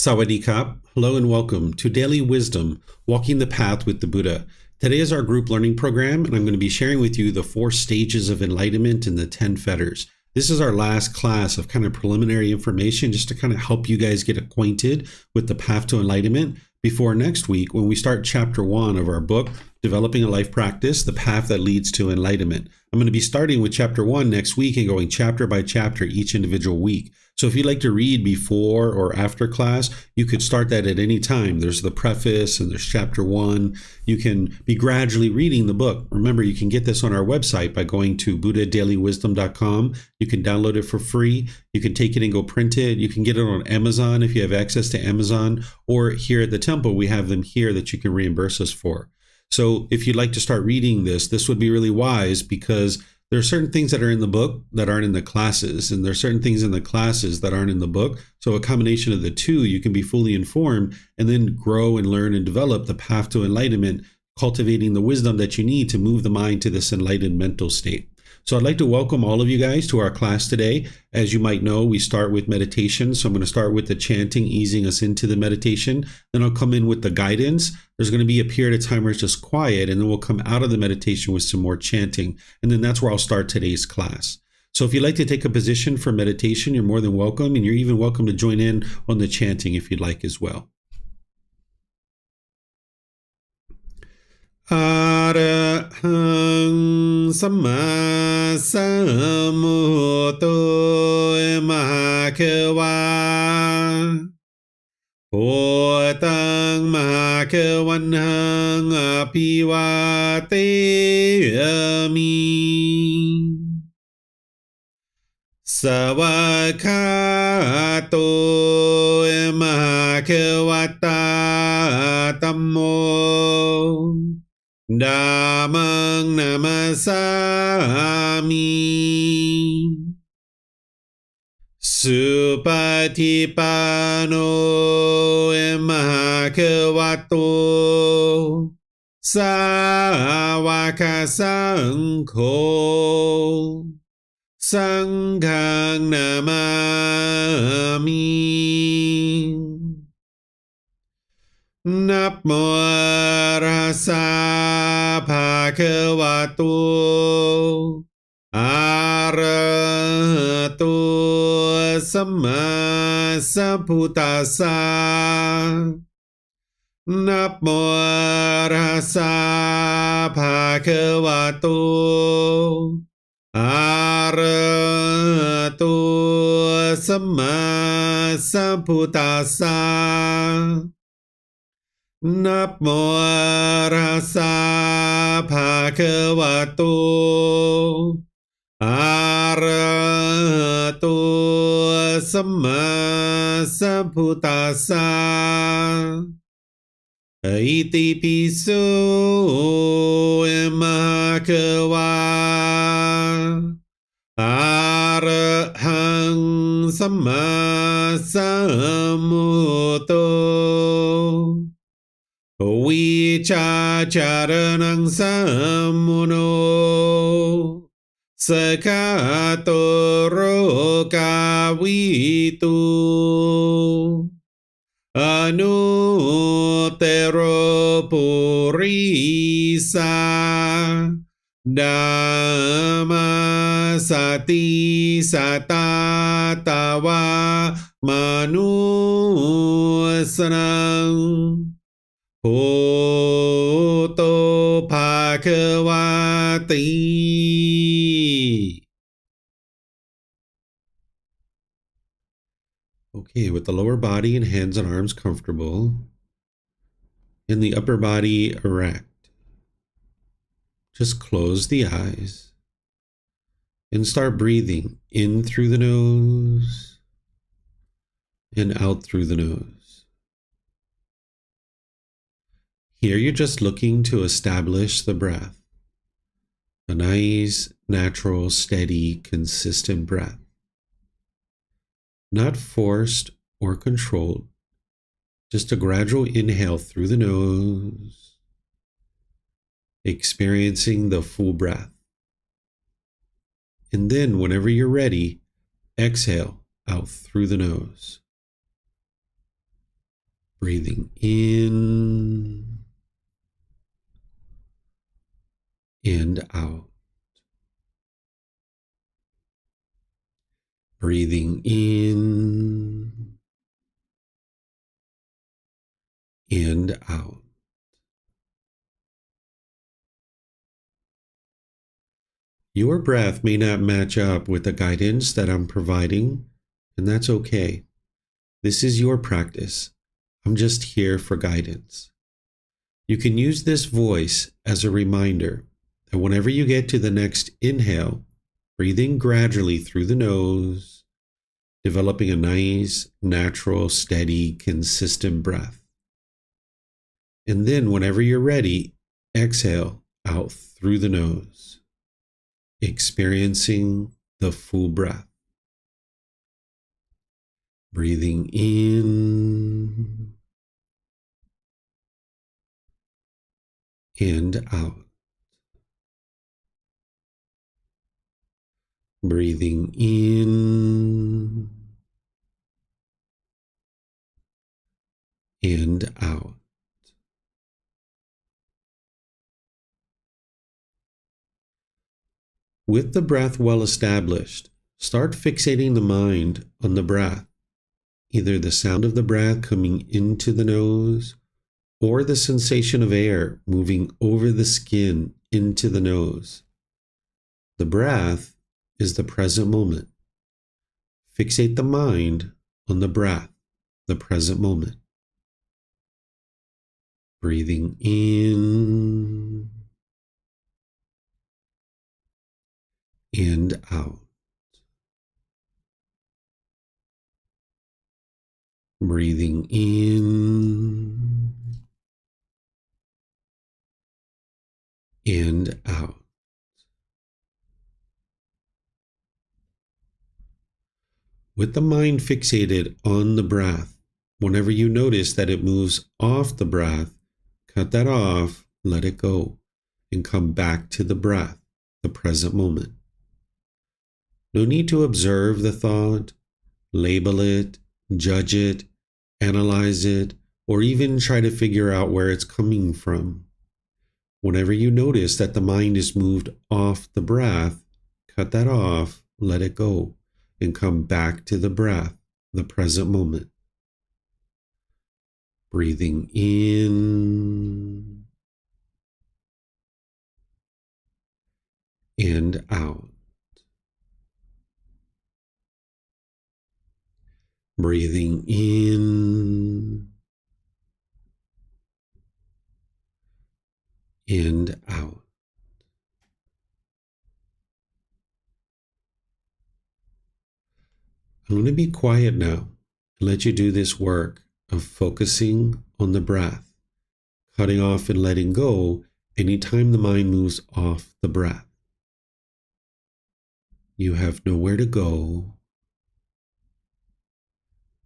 Sawadee-kap. Hello and welcome to Daily Wisdom, Walking the Path with the Buddha. Today is our group learning program, and I'm going to be sharing with you the 4 stages of enlightenment and the 10 fetters. This is our last class of kind of preliminary information just to kind of help you guys get acquainted with the path to enlightenment before next week when we start chapter 1 of our book, Developing a Life Practice, The Path That Leads to Enlightenment. I'm going to be starting with chapter 1 next week and going chapter by chapter each individual week. So if you'd like to read before or after class, you could start that at any time. There's the preface and there's chapter 1. You can be gradually reading the book. Remember, you can get this on our website by going to buddhadailywisdom.com. You can download it for free. You can take it and go print it. You can get it on Amazon if you have access to Amazon, or here at the temple, we have them here that you can reimburse us for. So if you'd like to start reading this would be really wise, because there are certain things that are in the book that aren't in the classes, and there are certain things in the classes that aren't in the book. So a combination of the two, you can be fully informed and then grow and learn and develop the path to enlightenment, cultivating the wisdom that you need to move the mind to this enlightened mental state. So I'd like to welcome all of you guys to our class today. As you might know, we start with meditation. So I'm going to start with the chanting, easing us into the meditation. Then I'll come in with the guidance. There's going to be a period of time where it's just quiet, and then we'll come out of the meditation with some more chanting. And then that's where I'll start today's class. So if you'd like to take a position for meditation, you're more than welcome. And you're even welcome to join in on the chanting if you'd like as well. Arahang Samma Sambuddho Mahakeva Potang Mahakavanhang Apivateyami Savakato Mahakavata Tammo Dhammang namasami Supatipano mahakavato Sāvaka Saṅkho Saṅghang namami Namo Arhasa Bhagavato Arahato Samma Sambuddhassa Namo Arhasa Bhagavato Arahato Samma Sambuddhassa Namo Arhasa Bhagavato Arahato Samma Sambuddhassa Iti piso mahakava Arahang Samma Sambuddho Vicacaranang sammuno Sakato rokavitu Anuttaro purisa Dhamma sati satatawa manusanang Bhutto Bhagavati. Okay, with the lower body and hands and arms comfortable, and the upper body erect, just close the eyes and start breathing in through the nose and out through the nose. Here you're just looking to establish the breath, a nice, natural, steady, consistent breath. Not forced or controlled, just a gradual inhale through the nose, experiencing the full breath. And then whenever you're ready, exhale out through the nose. Breathing in and out. Breathing in and out. Your breath may not match up with the guidance that I'm providing, and that's okay. This is your practice. I'm just here for guidance. You can use this voice as a reminder that whenever you get to the next inhale, breathe in gradually through the nose, developing a nice, natural, steady, consistent breath. And then whenever you're ready, exhale out through the nose, experiencing the full breath. Breathing in and out. Breathing in and out. With the breath well established, start fixating the mind on the breath, either the sound of the breath coming into the nose or the sensation of air moving over the skin into the nose. The breath is the present moment. Fixate the mind on the breath, the present moment. Breathing in and out. Breathing in and out. With the mind fixated on the breath, whenever you notice that it moves off the breath, cut that off, let it go, and come back to the breath, the present moment. No need to observe the thought, label it, judge it, analyze it, or even try to figure out where it's coming from. Whenever you notice that the mind is moved off the breath, cut that off, let it go, and come back to the breath, the present moment. Breathing in and out. Breathing in and out. I'm going to be quiet now and let you do this work of focusing on the breath, cutting off and letting go anytime the mind moves off the breath. You have nowhere to go.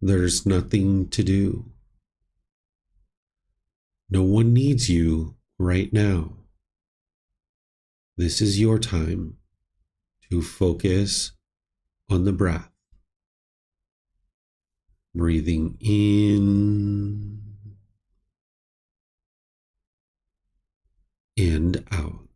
There's nothing to do. No one needs you right now. This is your time to focus on the breath. Breathing in and out.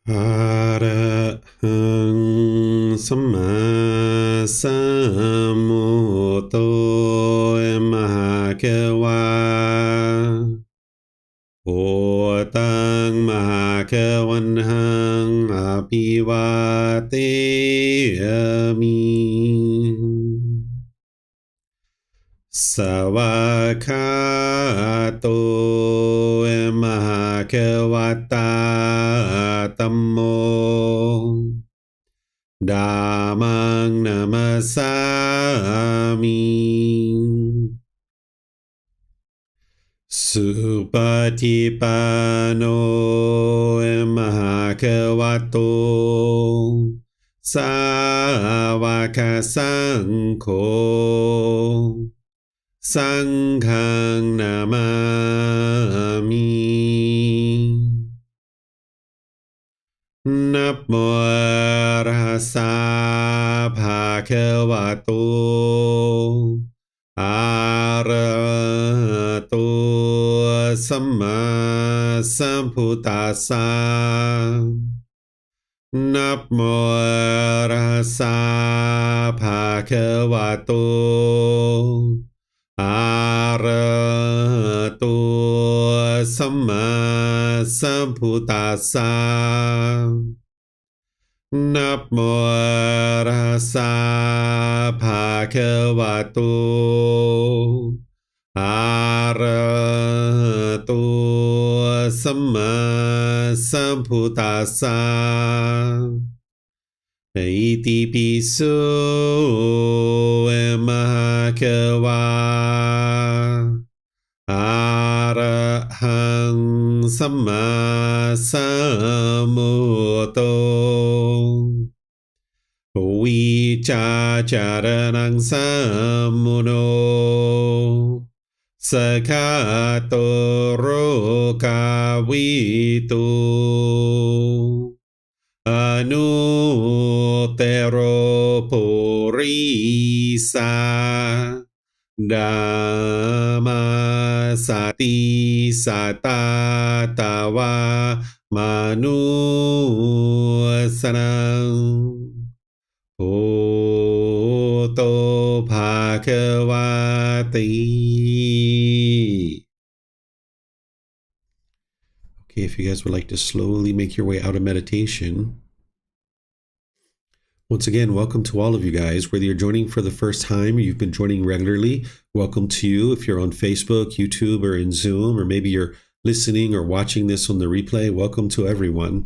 อะระหังสัมมาสัมพุทโธมหาเกวาโอตังมหาเกวันหังอภิวาเตมิสวากขาโตมหาเกวัตตาธัมโมธัมมังนามัสสามิสุปฏิปันโนมหาเกวัตโตสาวกสังโฆสังฆังนามามินะโมตัสสะภะคะวะโตอะระหะโตสัมมาสัมพุทธัสสะนะโมตัสสะภะคะวะโตอะระหะโตสัมมาสัมพุทธัสสะนะโมตัสสะภะคะวะโตอะระหะโตสัมมาสัมพุทธัสสะอิติปิโสมหาเกวาอะระหังสัมมาสัมพุทโธวิจาจารนังสัมมุโนสกขาโตโรกาวิตุอนุเตโรปุริสาดัมมาสติสัตตาตาวามนุสนังโอโตภาควาติ Okay, if you guys would like to slowly make your way out of meditation. Once again, welcome to all of you guys. Whether you're joining for the first time or you've been joining regularly, welcome to you. If you're on Facebook, YouTube, or in Zoom, or maybe you're listening or watching this on the replay, welcome to everyone.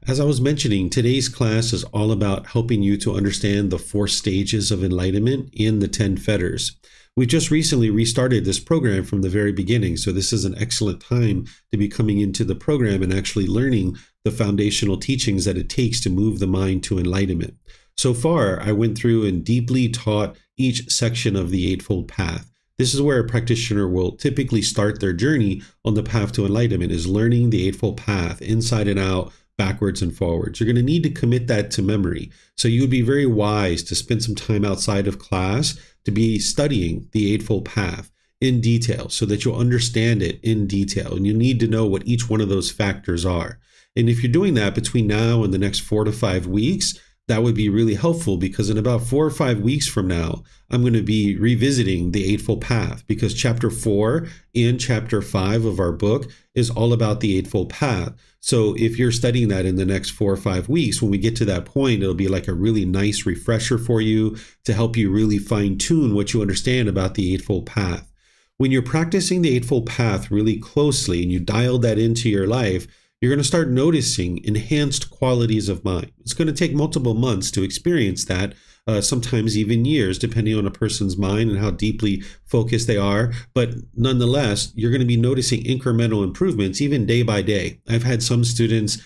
As I was mentioning, today's class is all about helping you to understand the 4 stages of enlightenment in the 10 Fetters. We just recently restarted this program from the very beginning, so this is an excellent time to be coming into the program and actually learning the foundational teachings that it takes to move the mind to enlightenment. So far, I went through and deeply taught each section of the Eightfold Path. This is where a practitioner will typically start their journey on the path to enlightenment, is learning the Eightfold Path inside and out, backwards and forwards. You're going to need to commit that to memory. So you would be very wise to spend some time outside of class to be studying the Eightfold Path in detail so that you'll understand it in detail. And you need to know what each one of those factors are. And if you're doing that between now and the next 4 to 5 weeks, that would be really helpful, because in about 4 or 5 weeks from now, I'm going to be revisiting the Eightfold Path, because chapter 4 and chapter 5 of our book is all about the Eightfold Path. So if you're studying that in the next 4 or 5 weeks, when we get to that point, it'll be like a really nice refresher for you to help you really fine tune what you understand about the Eightfold Path. When you're practicing the Eightfold Path really closely and you dial that into your life, you're going to start noticing enhanced qualities of mind. It's going to take multiple months to experience that, sometimes even years, depending on a person's mind and how deeply focused they are. But nonetheless, you're going to be noticing incremental improvements even day by day. I've had some students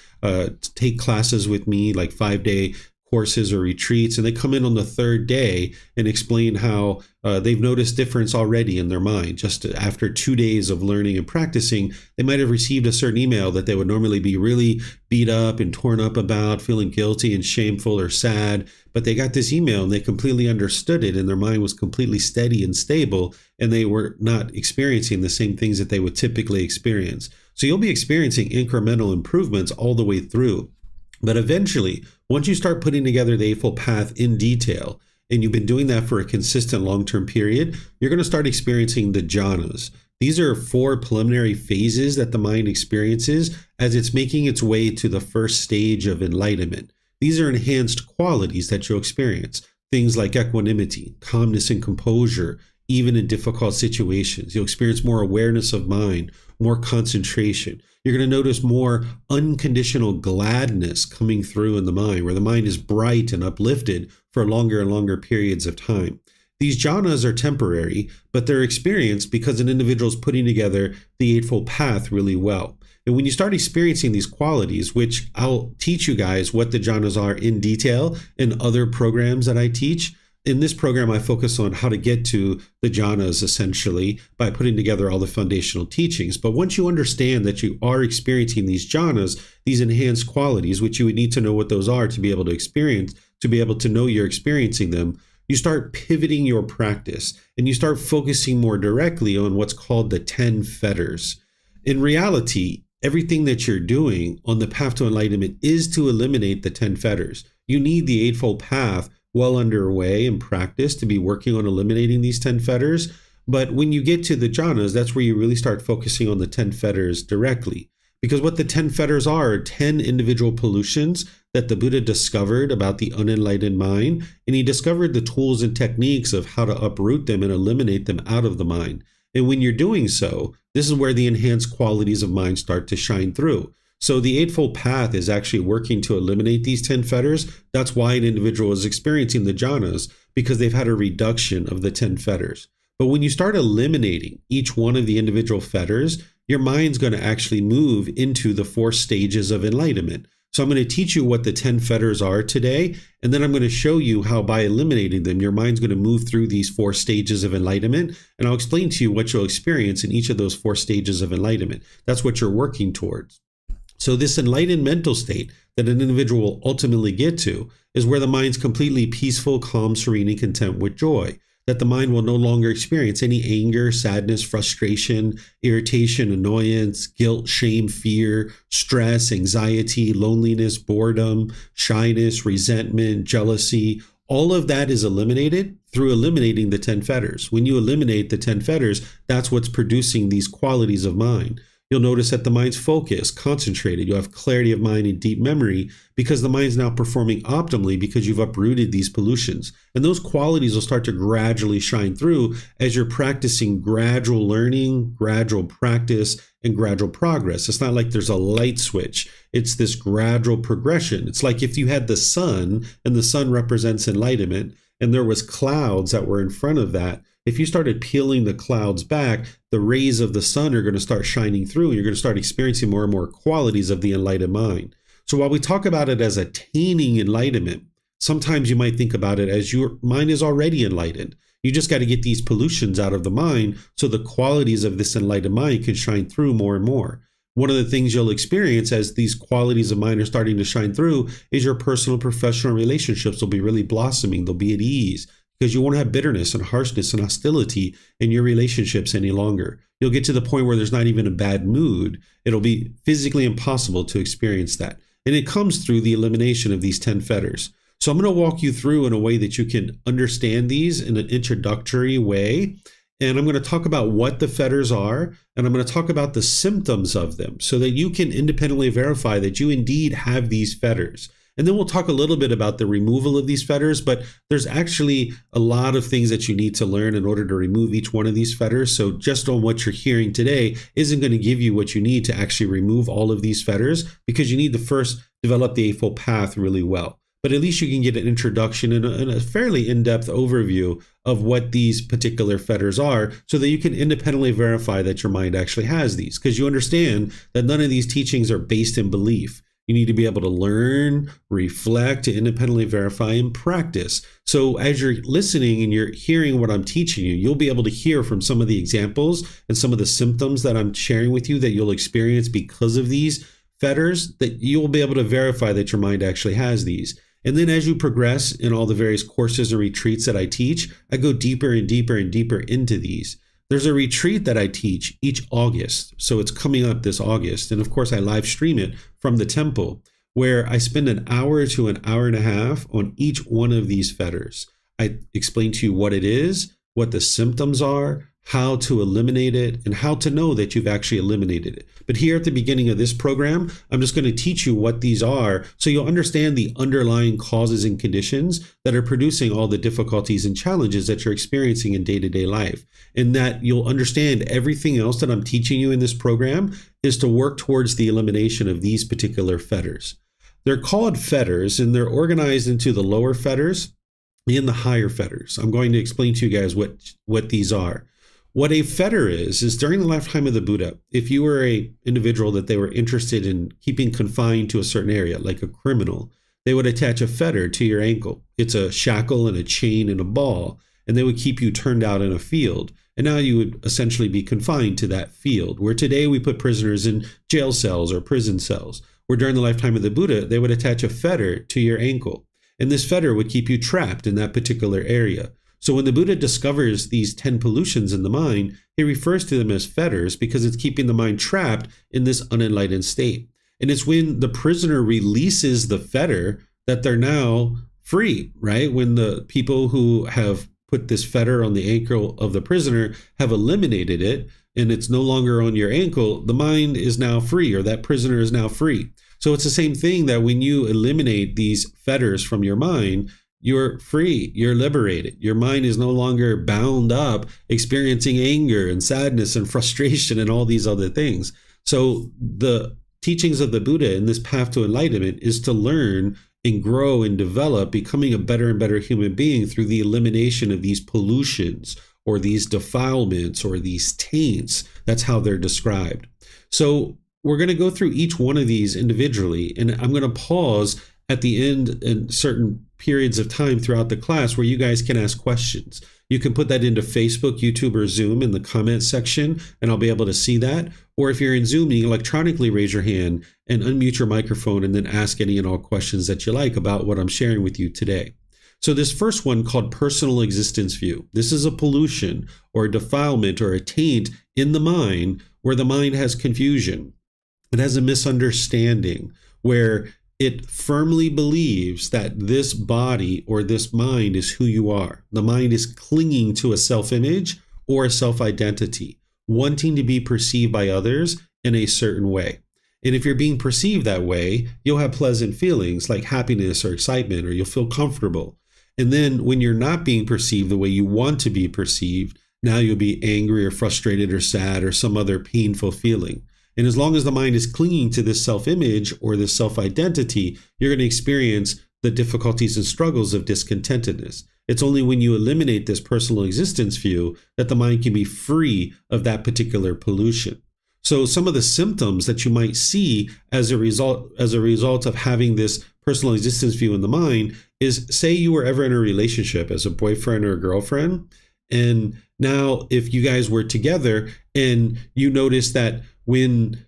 take classes with me, like 5-day courses or retreats, and they come in on the 3rd day and explain how they've noticed difference already in their mind. Just after 2 days of learning and practicing, they might have received a certain email that they would normally be really beat up and torn up about, feeling guilty and shameful or sad, but they got this email and they completely understood it, and their mind was completely steady and stable, and they were not experiencing the same things that they would typically experience. So you'll be experiencing incremental improvements all the way through. But eventually, once you start putting together the Eightfold Path in detail, and you've been doing that for a consistent long-term period, you're going to start experiencing the jhanas. These are 4 preliminary phases that the mind experiences as it's making its way to the first stage of enlightenment. These are enhanced qualities that you'll experience. Things like equanimity, calmness and composure, even in difficult situations. You'll experience more awareness of mind, more concentration. You're going to notice more unconditional gladness coming through in the mind, where the mind is bright and uplifted for longer and longer periods of time. These jhanas are temporary, but they're experienced because an individual is putting together the Eightfold Path really well. And when you start experiencing these qualities, which I'll teach you guys what the jhanas are in detail in other programs that I teach. In this program, I focus on how to get to the jhanas essentially by putting together all the foundational teachings. But once you understand that you are experiencing these jhanas, these enhanced qualities, which you would need to know what those are to be able to experience, to be able to know you're experiencing them, you start pivoting your practice and you start focusing more directly on what's called the 10 fetters. In reality, everything that you're doing on the path to enlightenment is to eliminate the 10 fetters. You need the Eightfold Path well underway in practice to be working on eliminating these 10 fetters. But when you get to the jhanas, that's where you really start focusing on the 10 fetters directly. Because what the 10 fetters are 10 individual pollutions that the Buddha discovered about the unenlightened mind. And he discovered the tools and techniques of how to uproot them and eliminate them out of the mind. And when you're doing so, this is where the enhanced qualities of mind start to shine through. So the Eightfold Path is actually working to eliminate these 10 fetters. That's why an individual is experiencing the jhanas, because they've had a reduction of the 10 fetters. But when you start eliminating each one of the individual fetters, your mind's going to actually move into the 4 stages of enlightenment. So I'm going to teach you what the 10 fetters are today, and then I'm going to show you how by eliminating them, your mind's going to move through these 4 stages of enlightenment, and I'll explain to you what you'll experience in each of those 4 stages of enlightenment. That's what you're working towards. So this enlightened mental state that an individual will ultimately get to is where the mind's completely peaceful, calm, serene, and content with joy. That the mind will no longer experience any anger, sadness, frustration, irritation, annoyance, guilt, shame, fear, stress, anxiety, loneliness, boredom, shyness, resentment, jealousy. All of that is eliminated through eliminating the 10 fetters. When you eliminate the 10 fetters, that's what's producing these qualities of mind. You'll notice that the mind's focused, concentrated. You'll have clarity of mind and deep memory because the mind's now performing optimally because you've uprooted these pollutions. And those qualities will start to gradually shine through as you're practicing gradual learning, gradual practice, and gradual progress. It's not like there's a light switch. It's this gradual progression. It's like if you had the sun, and the sun represents enlightenment, and there was clouds that were in front of that. If you started peeling the clouds back, the rays of the sun are going to start shining through, and you're going to start experiencing more and more qualities of the enlightened mind. So while we talk about it as attaining enlightenment, sometimes you might think about it as your mind is already enlightened. You just got to get these pollutions out of the mind so the qualities of this enlightened mind can shine through more and more. One of the things you'll experience as these qualities of mind are starting to shine through is your personal and professional relationships will be really blossoming. They'll be at ease because you won't have bitterness and harshness and hostility in your relationships any longer. You'll get to the point where there's not even a bad mood. It'll be physically impossible to experience that. And it comes through the elimination of these 10 fetters. So I'm going to walk you through in a way that you can understand these in an introductory way. And I'm going to talk about what the fetters are, and I'm going to talk about the symptoms of them so that you can independently verify that you indeed have these fetters. And then we'll talk a little bit about the removal of these fetters, but there's actually a lot of things that you need to learn in order to remove each one of these fetters. So just on what you're hearing today isn't going to give you what you need to actually remove all of these fetters, because you need to first develop the Eightfold Path really well. But at least you can get an introduction and a fairly in-depth overview of what these particular fetters are so that you can independently verify that your mind actually has these, because you understand that none of these teachings are based in belief. You need to be able to learn, reflect, to independently verify, and practice. So as you're listening and you're hearing what I'm teaching you, you'll be able to hear from some of the examples and some of the symptoms that I'm sharing with you that you'll experience because of these fetters, that you'll be able to verify that your mind actually has these. And then as you progress in all the various courses and retreats that I teach, I go deeper and deeper and deeper into these. There's a retreat that I teach each August. So it's coming up this August. And of course, I live stream it from the temple, where I spend an hour to an hour and a half on each one of these fetters. I explain to you what it is, what the symptoms are, how to eliminate it, and how to know that you've actually eliminated it. But here at the beginning of this program, I'm just going to teach you what these are so you'll understand the underlying causes and conditions that are producing all the difficulties and challenges that you're experiencing in day-to-day life. And that you'll understand everything else that I'm teaching you in this program is to work towards the elimination of these particular fetters. They're called fetters, and they're organized into the lower fetters and the higher fetters. I'm going to explain to you guys what these are. What a fetter is during the lifetime of the Buddha, if you were an individual that they were interested in keeping confined to a certain area, like a criminal, they would attach a fetter to your ankle. It's a shackle and a chain and a ball, and they would keep you turned out in a field. And now you would essentially be confined to that field, where today we put prisoners in jail cells or prison cells, where during the lifetime of the Buddha, they would attach a fetter to your ankle. And this fetter would keep you trapped in that particular area. So when the Buddha discovers these 10 pollutions in the mind, he refers to them as fetters because it's keeping the mind trapped in this unenlightened state. And it's when the prisoner releases the fetter that they're now free, right? When the people who have put this fetter on the ankle of the prisoner have eliminated it and it's no longer on your ankle, the mind is now free, or that prisoner is now free. So it's the same thing that when you eliminate these fetters from your mind, you're free, you're liberated. Your mind is no longer bound up, experiencing anger and sadness and frustration and all these other things. So the teachings of the Buddha in this path to enlightenment is to learn and grow and develop, becoming a better and better human being through the elimination of these pollutions or these defilements or these taints. That's how they're described. So we're going to go through each one of these individually, and I'm going to pause at the end in certain periods of time throughout the class where you guys can ask questions. You can put that into Facebook, YouTube, or Zoom in the comments section, and I'll be able to see that. Or if you're in Zoom, you can electronically raise your hand and unmute your microphone and then ask any and all questions that you like about what I'm sharing with you today. So this first one, called personal existence view. This is a pollution or a defilement or a taint in the mind where the mind has confusion. It has a misunderstanding where it firmly believes that this body or this mind is who you are. The mind is clinging to a self-image or a self-identity, wanting to be perceived by others in a certain way. And if you're being perceived that way, you'll have pleasant feelings like happiness or excitement, or you'll feel comfortable. And then when you're not being perceived the way you want to be perceived, now you'll be angry or frustrated or sad or some other painful feeling. And as long as the mind is clinging to this self-image or this self-identity, you're going to experience the difficulties and struggles of discontentedness. It's only when you eliminate this personal existence view that the mind can be free of that particular pollution. So some of the symptoms that you might see as a result of having this personal existence view in the mind is, say you were ever in a relationship as a boyfriend or a girlfriend, and now if you guys were together and you noticed that when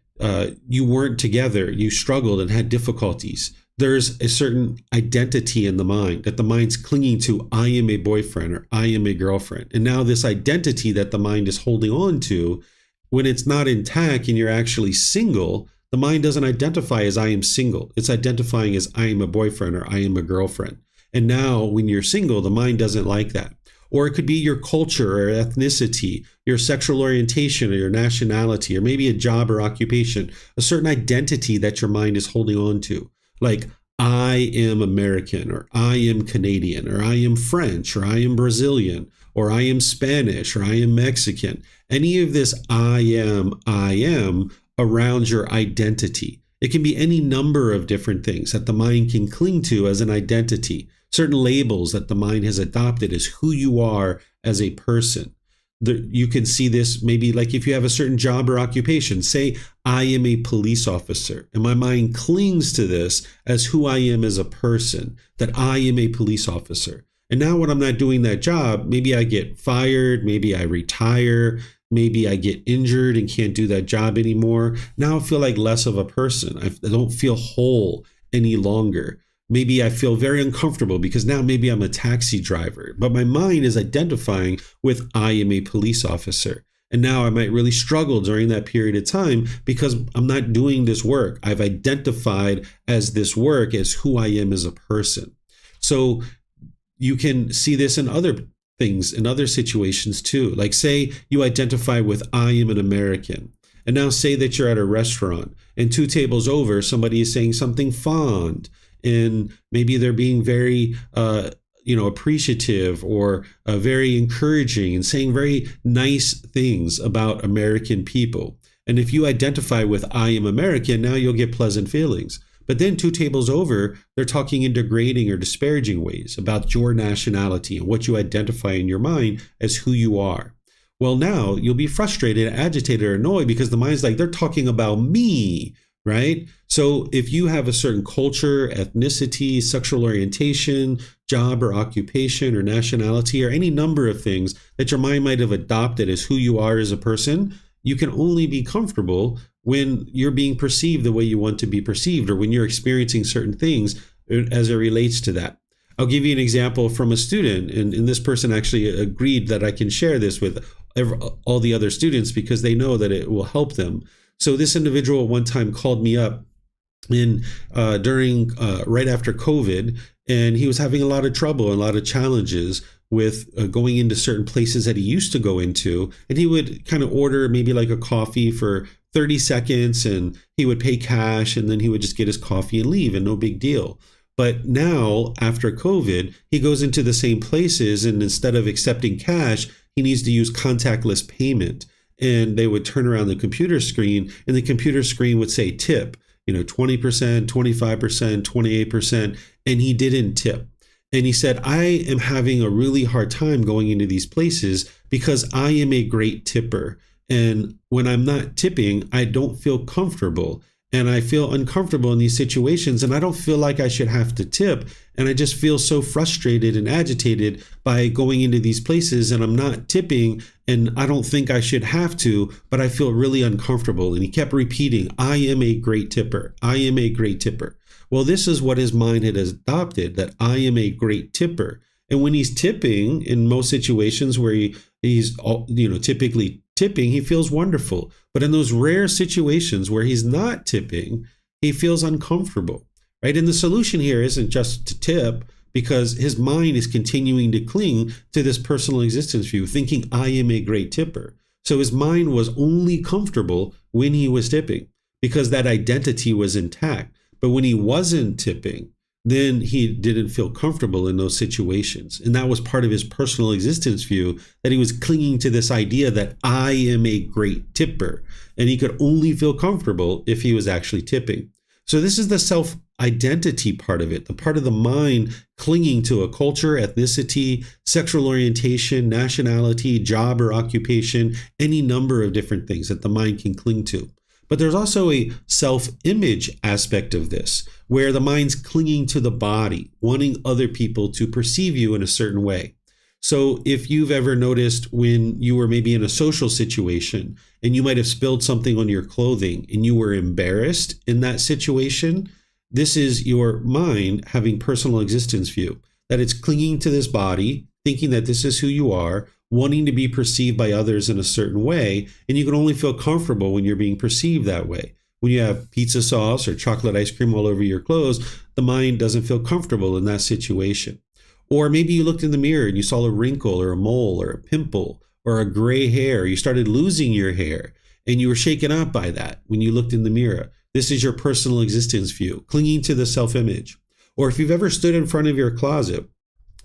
you weren't together, you struggled and had difficulties. There's a certain identity in the mind that the mind's clinging to. I am a boyfriend or I am a girlfriend. And now this identity that the mind is holding on to, when it's not intact and you're actually single, the mind doesn't identify as I am single. It's identifying as I am a boyfriend or I am a girlfriend. And now when you're single, the mind doesn't like that. Or it could be your culture or ethnicity, your sexual orientation or your nationality, or maybe a job or occupation, a certain identity that your mind is holding on to. Like, I am American, or I am Canadian, or I am French, or I am Brazilian, or I am Spanish, or I am Mexican. Any of this I am around your identity. It can be any number of different things that the mind can cling to as an identity. Certain labels that the mind has adopted as who you are as a person. You can see this maybe like if you have a certain job or occupation. Say, I am a police officer, and my mind clings to this as who I am as a person, that I am a police officer. And now when I'm not doing that job, maybe I get fired, maybe I retire, maybe I get injured and can't do that job anymore. Now I feel like less of a person. I don't feel whole any longer. Maybe I feel very uncomfortable because now maybe I'm a taxi driver, but my mind is identifying with I am a police officer. And now I might really struggle during that period of time because I'm not doing this work. I've identified as this work as who I am as a person. So you can see this in other things, in other situations too. Like say you identify with I am an American. And now say that you're at a restaurant and 2 tables over, somebody is saying something fond and maybe they're being very appreciative or very encouraging and saying very nice things about American people. And if you identify with I am American, now you'll get pleasant feelings. But then 2 tables over, they're talking in degrading or disparaging ways about your nationality and what you identify in your mind as who you are. Well, now you'll be frustrated, agitated, or annoyed because the mind's like, they're talking about me, right? So if you have a certain culture, ethnicity, sexual orientation, job or occupation or nationality or any number of things that your mind might have adopted as who you are as a person, you can only be comfortable when you're being perceived the way you want to be perceived or when you're experiencing certain things as it relates to that. I'll give you an example from a student, and this person actually agreed that I can share this with all the other students because they know that it will help them. So this individual one time called me up during right after COVID, and he was having a lot of trouble, a lot of challenges with going into certain places that he used to go into. And he would kind of order maybe like a coffee for 30 seconds and he would pay cash and then he would just get his coffee and leave and no big deal. But now after COVID, he goes into the same places and instead of accepting cash, he needs to use contactless payment. And they would turn around the computer screen and the computer screen would say tip, 20%, 25%, 28%, and he didn't tip. And he said, I am having a really hard time going into these places because I am a great tipper. And when I'm not tipping, I don't feel comfortable. And I feel uncomfortable in these situations and I don't feel like I should have to tip. And I just feel so frustrated and agitated by going into these places and I'm not tipping and I don't think I should have to, but I feel really uncomfortable. And he kept repeating, I am a great tipper. I am a great tipper. Well, this is what his mind had adopted, that I am a great tipper. And when he's tipping in most situations where he's typically tipping, he feels wonderful. But in those rare situations where he's not tipping, he feels uncomfortable, right? And the solution here isn't just to tip because his mind is continuing to cling to this personal existence view, thinking I am a great tipper. So his mind was only comfortable when he was tipping because that identity was intact. But when he wasn't tipping, then he didn't feel comfortable in those situations. And that was part of his personal existence view, that he was clinging to this idea that I am a great tipper. And he could only feel comfortable if he was actually tipping. So this is the self-identity part of it, the part of the mind clinging to a culture, ethnicity, sexual orientation, nationality, job or occupation, any number of different things that the mind can cling to. But there's also a self-image aspect of this, where the mind's clinging to the body, wanting other people to perceive you in a certain way. So if you've ever noticed when you were maybe in a social situation and you might have spilled something on your clothing and you were embarrassed in that situation, this is your mind having personal existence view, that it's clinging to this body, thinking that this is who you are, wanting to be perceived by others in a certain way, and you can only feel comfortable when you're being perceived that way. When you have pizza sauce or chocolate ice cream all over your clothes, the mind doesn't feel comfortable in that situation. Or maybe you looked in the mirror and you saw a wrinkle or a mole or a pimple or a gray hair. You started losing your hair and you were shaken up by that when you looked in the mirror. This is your personal existence view, clinging to the self-image. Or if you've ever stood in front of your closet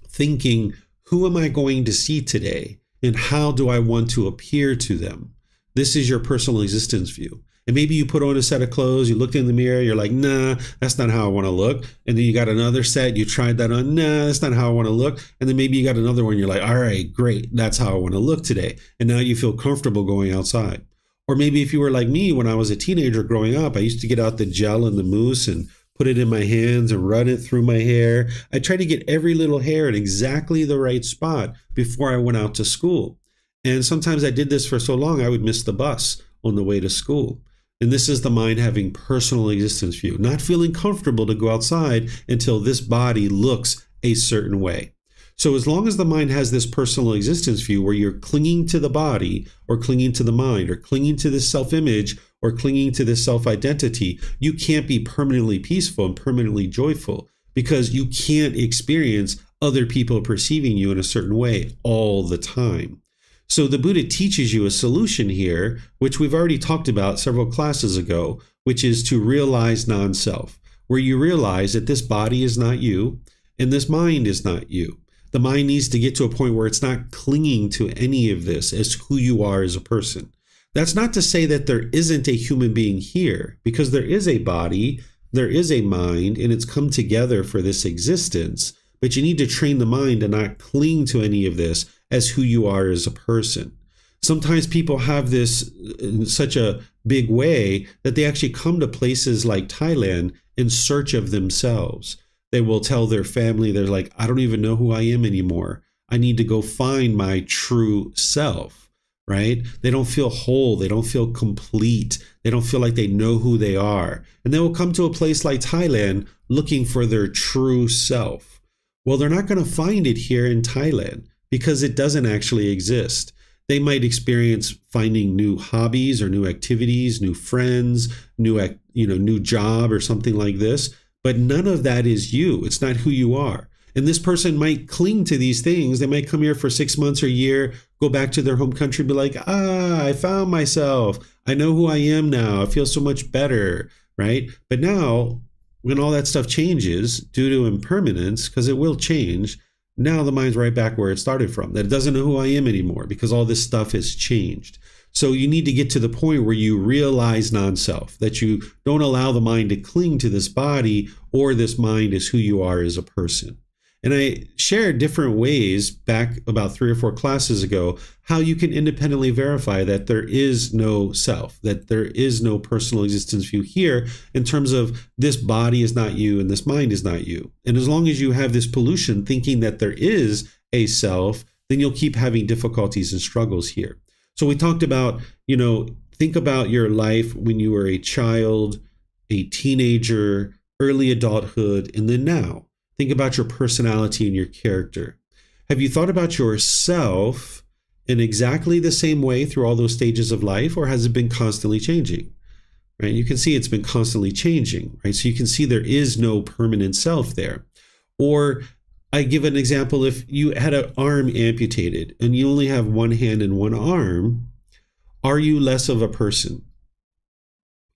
thinking, who am I going to see today? And how do I want to appear to them? This is your personal existence view. And maybe you put on a set of clothes, you looked in the mirror, you're like, nah, that's not how I want to look. And then you got another set, you tried that on, nah, that's not how I want to look. And then maybe you got another one, you're like, all right, great, that's how I want to look today. And now you feel comfortable going outside. Or maybe if you were like me, when I was a teenager growing up, I used to get out the gel and the mousse and put it in my hands and run it through my hair. I tried to get every little hair in exactly the right spot before I went out to school. And sometimes I did this for so long, I would miss the bus on the way to school. And this is the mind having personal existence view, not feeling comfortable to go outside until this body looks a certain way. So as long as the mind has this personal existence view where you're clinging to the body or clinging to the mind or clinging to this self-image or clinging to this self-identity, you can't be permanently peaceful and permanently joyful because you can't experience other people perceiving you in a certain way all the time. So the Buddha teaches you a solution here, which we've already talked about several classes ago, which is to realize non-self, where you realize that this body is not you and this mind is not you. The mind needs to get to a point where it's not clinging to any of this as who you are as a person. That's not to say that there isn't a human being here, because there is a body, there is a mind, and it's come together for this existence. But you need to train the mind to not cling to any of this as who you are as a person. Sometimes people have this in such a big way that they actually come to places like Thailand in search of themselves. They will tell their family, they're like, I don't even know who I am anymore. I need to go find my true self, right? They don't feel whole. They don't feel complete. They don't feel like they know who they are. And they will come to a place like Thailand looking for their true self. Well, they're not going to find it here in Thailand because it doesn't actually exist. They might experience finding new hobbies or new activities, new friends, new job or something like this. But none of that is you. It's not who you are. And this person might cling to these things. They might come here for 6 months or a year, go back to their home country, be like, I found myself. I know who I am now. I feel so much better, right? But now, when all that stuff changes due to impermanence, because it will change, now the mind's right back where it started from, that it doesn't know who I am anymore because all this stuff has changed. So you need to get to the point where you realize non-self, that you don't allow the mind to cling to this body or this mind as who you are as a person. And I shared different ways back about 3 or 4 classes ago, how you can independently verify that there is no self, that there is no personal existence view here in terms of this body is not you and this mind is not you. And as long as you have this pollution thinking that there is a self, then you'll keep having difficulties and struggles here. So we talked about, think about your life when you were a child, a teenager, early adulthood, and then now. Think about your personality and your character. Have you thought about yourself in exactly the same way through all those stages of life, or has it been constantly changing? Right? You can see it's been constantly changing, right? So you can see there is no permanent self there. Or I give an example, if you had an arm amputated and you only have one hand and one arm, are you less of a person?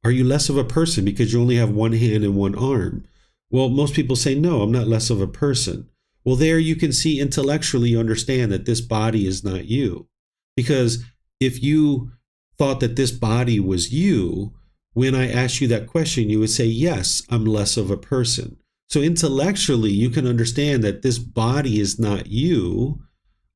Are you less of a person because you only have one hand and one arm? Well, most people say, no, I'm not less of a person. Well, there you can see intellectually, you understand that this body is not you. Because if you thought that this body was you, when I asked you that question, you would say, yes, I'm less of a person. So intellectually, you can understand that this body is not you,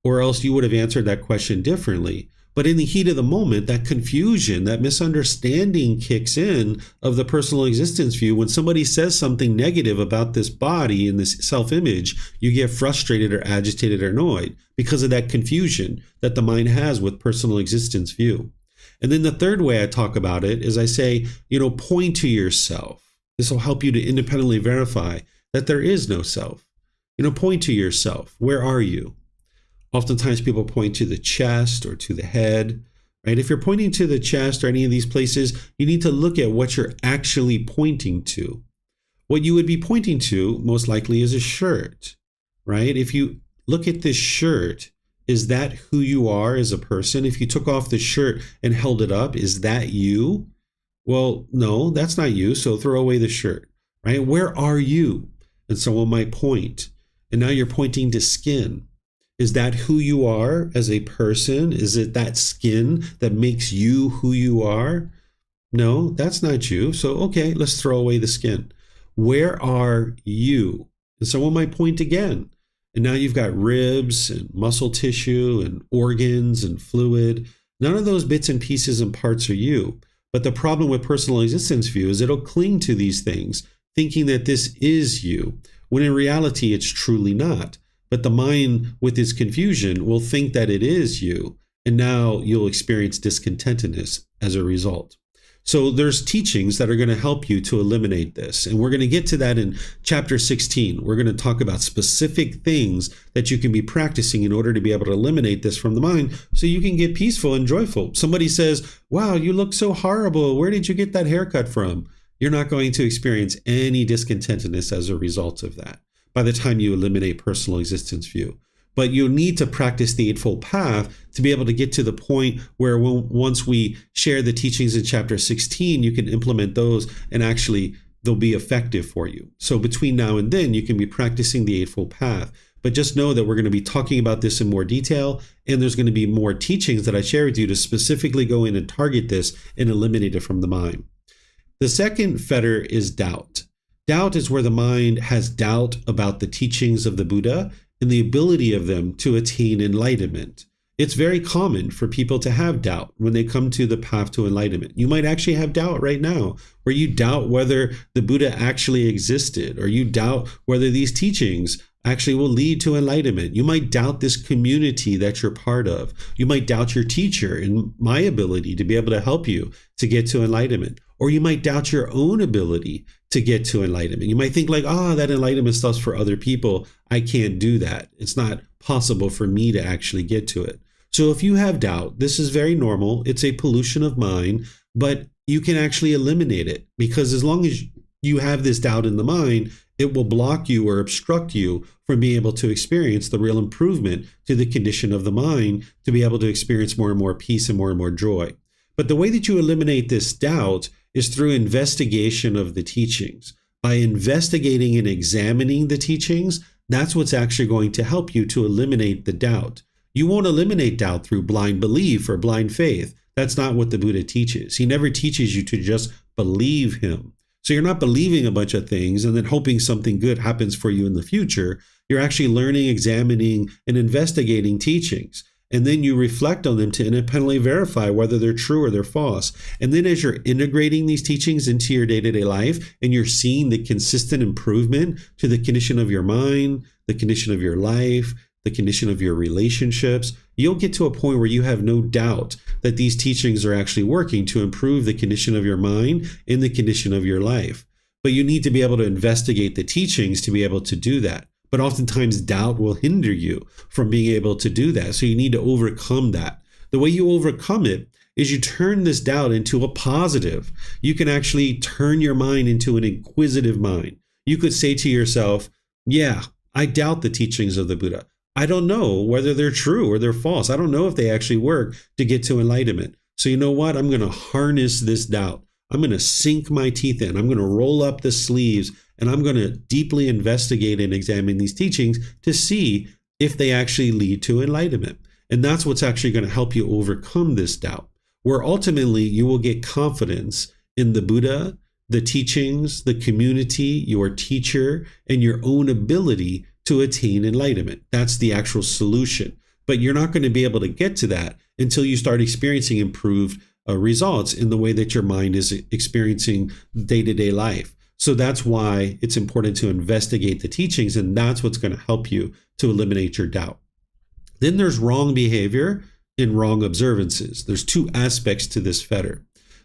or else you would have answered that question differently. But in the heat of the moment, that confusion, that misunderstanding kicks in of the personal existence view. When somebody says something negative about this body and this self-image, you get frustrated or agitated or annoyed because of that confusion that the mind has with personal existence view. And then the third way I talk about it is I say, point to yourself. This will help you to independently verify that there is no self. Point to yourself. Where are you? Oftentimes people point to the chest or to the head, right? If you're pointing to the chest or any of these places, you need to look at what you're actually pointing to. What you would be pointing to most likely is a shirt, right? If you look at this shirt, is that who you are as a person? If you took off the shirt and held it up, is that you? Well, no, that's not you. So throw away the shirt, right? Where are you? And someone might point. And now you're pointing to skin. Is that who you are as a person? Is it that skin that makes you who you are? No, that's not you. So, okay, let's throw away the skin. Where are you? And someone might point again. And now you've got ribs and muscle tissue and organs and fluid. None of those bits and pieces and parts are you. But the problem with personal existence view is it'll cling to these things, thinking that this is you, when in reality it's truly not. But the mind, with its confusion, will think that it is you, and now you'll experience discontentedness as a result. So there's teachings that are going to help you to eliminate this. And we're going to get to that in chapter 16. We're going to talk about specific things that you can be practicing in order to be able to eliminate this from the mind so you can get peaceful and joyful. Somebody says, wow, you look so horrible. Where did you get that haircut from? You're not going to experience any discontentedness as a result of that by the time you eliminate personal existence view. But you need to practice the Eightfold Path to be able to get to the point where once we share the teachings in chapter 16, you can implement those and actually they'll be effective for you. So between now and then, you can be practicing the Eightfold Path. But just know that we're going to be talking about this in more detail, and there's going to be more teachings that I share with you to specifically go in and target this and eliminate it from the mind. The second fetter is doubt. Doubt is where the mind has doubt about the teachings of the Buddha and the ability of them to attain enlightenment. It's very common for people to have doubt when they come to the path to enlightenment. You might actually have doubt right now, where you doubt whether the Buddha actually existed, or you doubt whether these teachings actually will lead to enlightenment. You might doubt this community that you're part of. You might doubt your teacher and my ability to be able to help you to get to enlightenment. Or you might doubt your own ability to get to enlightenment. You might think like, that enlightenment stuff's for other people. I can't do that. It's not possible for me to actually get to it. So if you have doubt, this is very normal. It's a pollution of mind, but you can actually eliminate it, because as long as you have this doubt in the mind, it will block you or obstruct you from being able to experience the real improvement to the condition of the mind to be able to experience more and more peace and more joy. But the way that you eliminate this doubt is through investigation of the teachings. By investigating and examining the teachings, that's what's actually going to help you to eliminate the doubt. You won't eliminate doubt through blind belief or blind faith. That's not what the Buddha teaches. He never teaches you to just believe him. So you're not believing a bunch of things and then hoping something good happens for you in the future. You're actually learning, examining, and investigating teachings. And then you reflect on them to independently verify whether they're true or they're false. And then as you're integrating these teachings into your day-to-day life and you're seeing the consistent improvement to the condition of your mind, the condition of your life, the condition of your relationships, you'll get to a point where you have no doubt that these teachings are actually working to improve the condition of your mind and the condition of your life. But you need to be able to investigate the teachings to be able to do that. But oftentimes doubt will hinder you from being able to do that. So you need to overcome that. The way you overcome it is you turn this doubt into a positive. You can actually turn your mind into an inquisitive mind. You could say to yourself, yeah, I doubt the teachings of the Buddha. I don't know whether they're true or they're false. I don't know if they actually work to get to enlightenment. So you know what? I'm going to harness this doubt. I'm going to sink my teeth in. I'm going to roll up the sleeves, and I'm going to deeply investigate and examine these teachings to see if they actually lead to enlightenment. And that's what's actually going to help you overcome this doubt, where ultimately you will get confidence in the Buddha, the teachings, the community, your teacher, and your own ability to attain enlightenment. That's the actual solution. But you're not going to be able to get to that until you start experiencing improved results in the way that your mind is experiencing day-to-day life. So that's why it's important to investigate the teachings, and that's what's going to help you to eliminate your doubt. Then there's wrong behavior and wrong observances. There's two aspects to this fetter.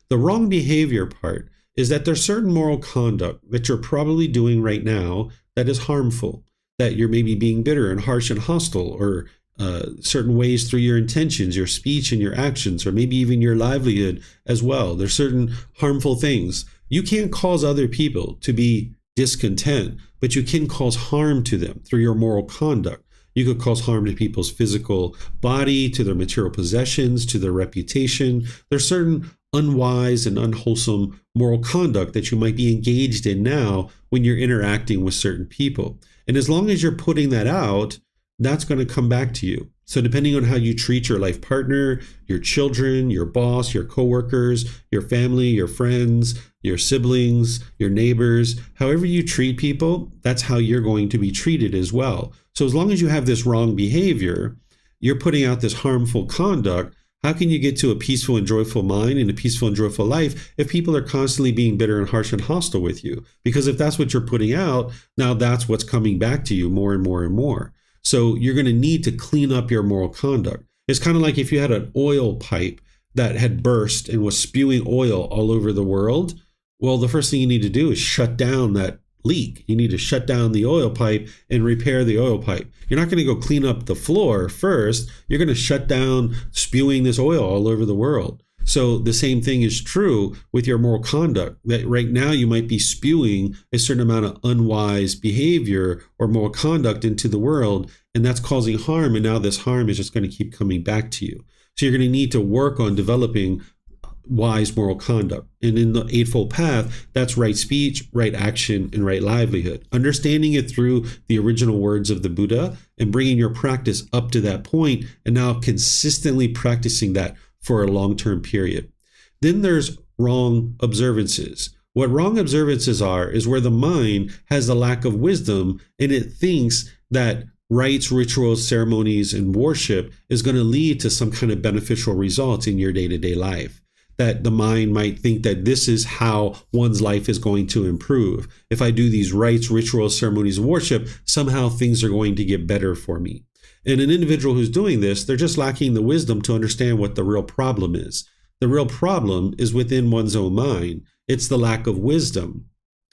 The wrong behavior part is that there's certain moral conduct that you're probably doing right now that is harmful, that you're maybe being bitter and harsh and hostile, or certain ways through your intentions, your speech and your actions, or maybe even your livelihood as well. There's certain harmful things. You can't cause other people to be discontent, but you can cause harm to them through your moral conduct. You could cause harm to people's physical body, to their material possessions, to their reputation. There's certain unwise and unwholesome moral conduct that you might be engaged in now when you're interacting with certain people. And as long as you're putting that out, that's going to come back to you. So depending on how you treat your life partner, your children, your boss, your coworkers, your family, your friends, your siblings, your neighbors, however you treat people, that's how you're going to be treated as well. So as long as you have this wrong behavior, you're putting out this harmful conduct, how can you get to a peaceful and joyful mind and a peaceful and joyful life if people are constantly being bitter and harsh and hostile with you? Because if that's what you're putting out, now that's what's coming back to you more and more and more. So you're going to need to clean up your moral conduct. It's kind of like if you had an oil pipe that had burst and was spewing oil all over the world, well, the first thing you need to do is shut down that leak. You need to shut down the oil pipe and repair the oil pipe. You're not going to go clean up the floor first. You're going to shut down spewing this oil all over the world. So the same thing is true with your moral conduct, that right now you might be spewing a certain amount of unwise behavior or moral conduct into the world, and that's causing harm. And now this harm is just going to keep coming back to you. So you're going to need to work on developing wise moral conduct. And in the Eightfold Path, that's right speech, right action, and right livelihood. Understanding it through the original words of the Buddha and bringing your practice up to that point, and now consistently practicing that for a long-term period. Then there's wrong observances. What wrong observances are is where the mind has the lack of wisdom and it thinks that rites, rituals, ceremonies, and worship is going to lead to some kind of beneficial results in your day-to-day life. That the mind might think that this is how one's life is going to improve. If I do these rites, rituals, ceremonies, and worship, somehow things are going to get better for me. And an individual who's doing this, they're just lacking the wisdom to understand what the real problem is. The real problem is within one's own mind. It's the lack of wisdom.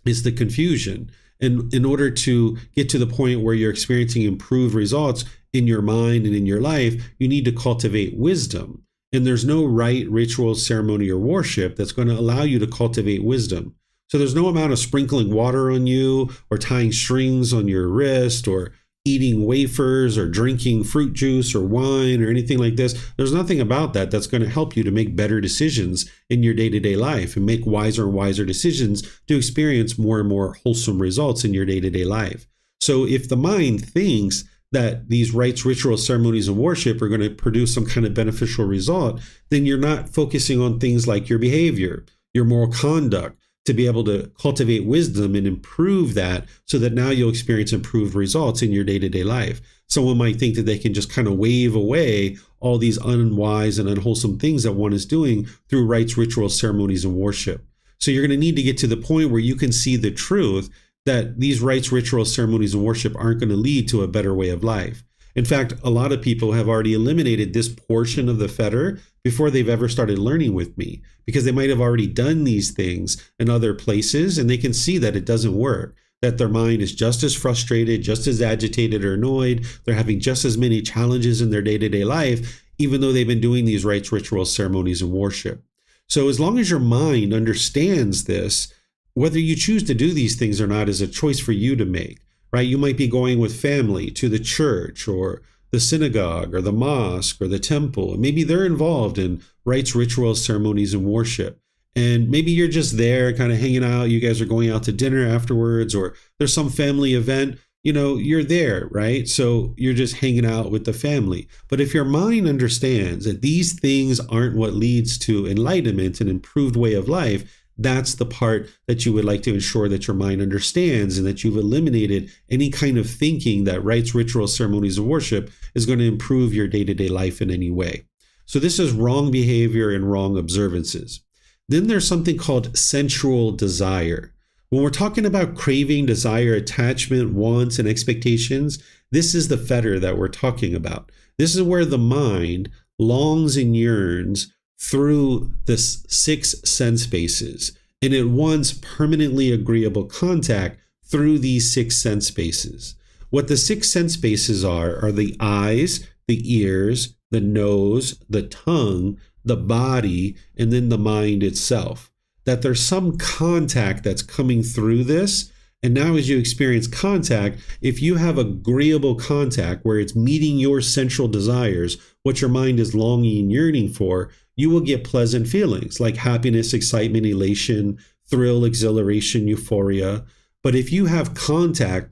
It's the confusion. And in order to get to the point where you're experiencing improved results in your mind and in your life, you need to cultivate wisdom. And there's no rite, ritual, ceremony, or worship that's going to allow you to cultivate wisdom. So there's no amount of sprinkling water on you or tying strings on your wrist or eating wafers or drinking fruit juice or wine or anything like this. There's nothing about that that's going to help you to make better decisions in your day-to-day life and make wiser and wiser decisions to experience more and more wholesome results in your day-to-day life. So if the mind thinks that these rites, rituals, ceremonies, and worship are going to produce some kind of beneficial result, then you're not focusing on things like your behavior, your moral conduct, to be able to cultivate wisdom and improve that so that now you'll experience improved results in your day-to-day life. Someone might think that they can just kind of wave away all these unwise and unwholesome things that one is doing through rites, rituals, ceremonies, and worship. So you're going to need to get to the point where you can see the truth that these rites, rituals, ceremonies, and worship aren't going to lead to a better way of life. In fact, a lot of people have already eliminated this portion of the fetter before they've ever started learning with me, because they might have already done these things in other places and they can see that it doesn't work, that their mind is just as frustrated, just as agitated or annoyed. They're having just as many challenges in their day-to-day life, even though they've been doing these rites, rituals, ceremonies, and worship. So as long as your mind understands this, whether you choose to do these things or not is a choice for you to make. Right? You might be going with family to the church or the synagogue or the mosque or the temple. And maybe they're involved in rites, rituals, ceremonies, and worship. And maybe you're just there kind of hanging out. You guys are going out to dinner afterwards, or there's some family event. You're there, right? So you're just hanging out with the family. But if your mind understands that these things aren't what leads to enlightenment, an improved way of life, that's the part that you would like to ensure that your mind understands, and that you've eliminated any kind of thinking that rites, rituals, ceremonies, and worship is going to improve your day-to-day life in any way. So this is wrong behavior and wrong observances. Then there's something called sensual desire. When we're talking about craving, desire, attachment, wants, and expectations, this is the fetter that we're talking about. This is where the mind longs and yearns through the 6 sense bases, and it wants permanently agreeable contact through these 6 sense bases. What the 6 sense bases are the eyes, the ears, the nose, the tongue, the body, and then the mind itself. That there's some contact that's coming through this. And now as you experience contact, if you have agreeable contact where it's meeting your sensual desires, what your mind is longing and yearning for, you will get pleasant feelings like happiness, excitement, elation, thrill, exhilaration, euphoria. But if you have contact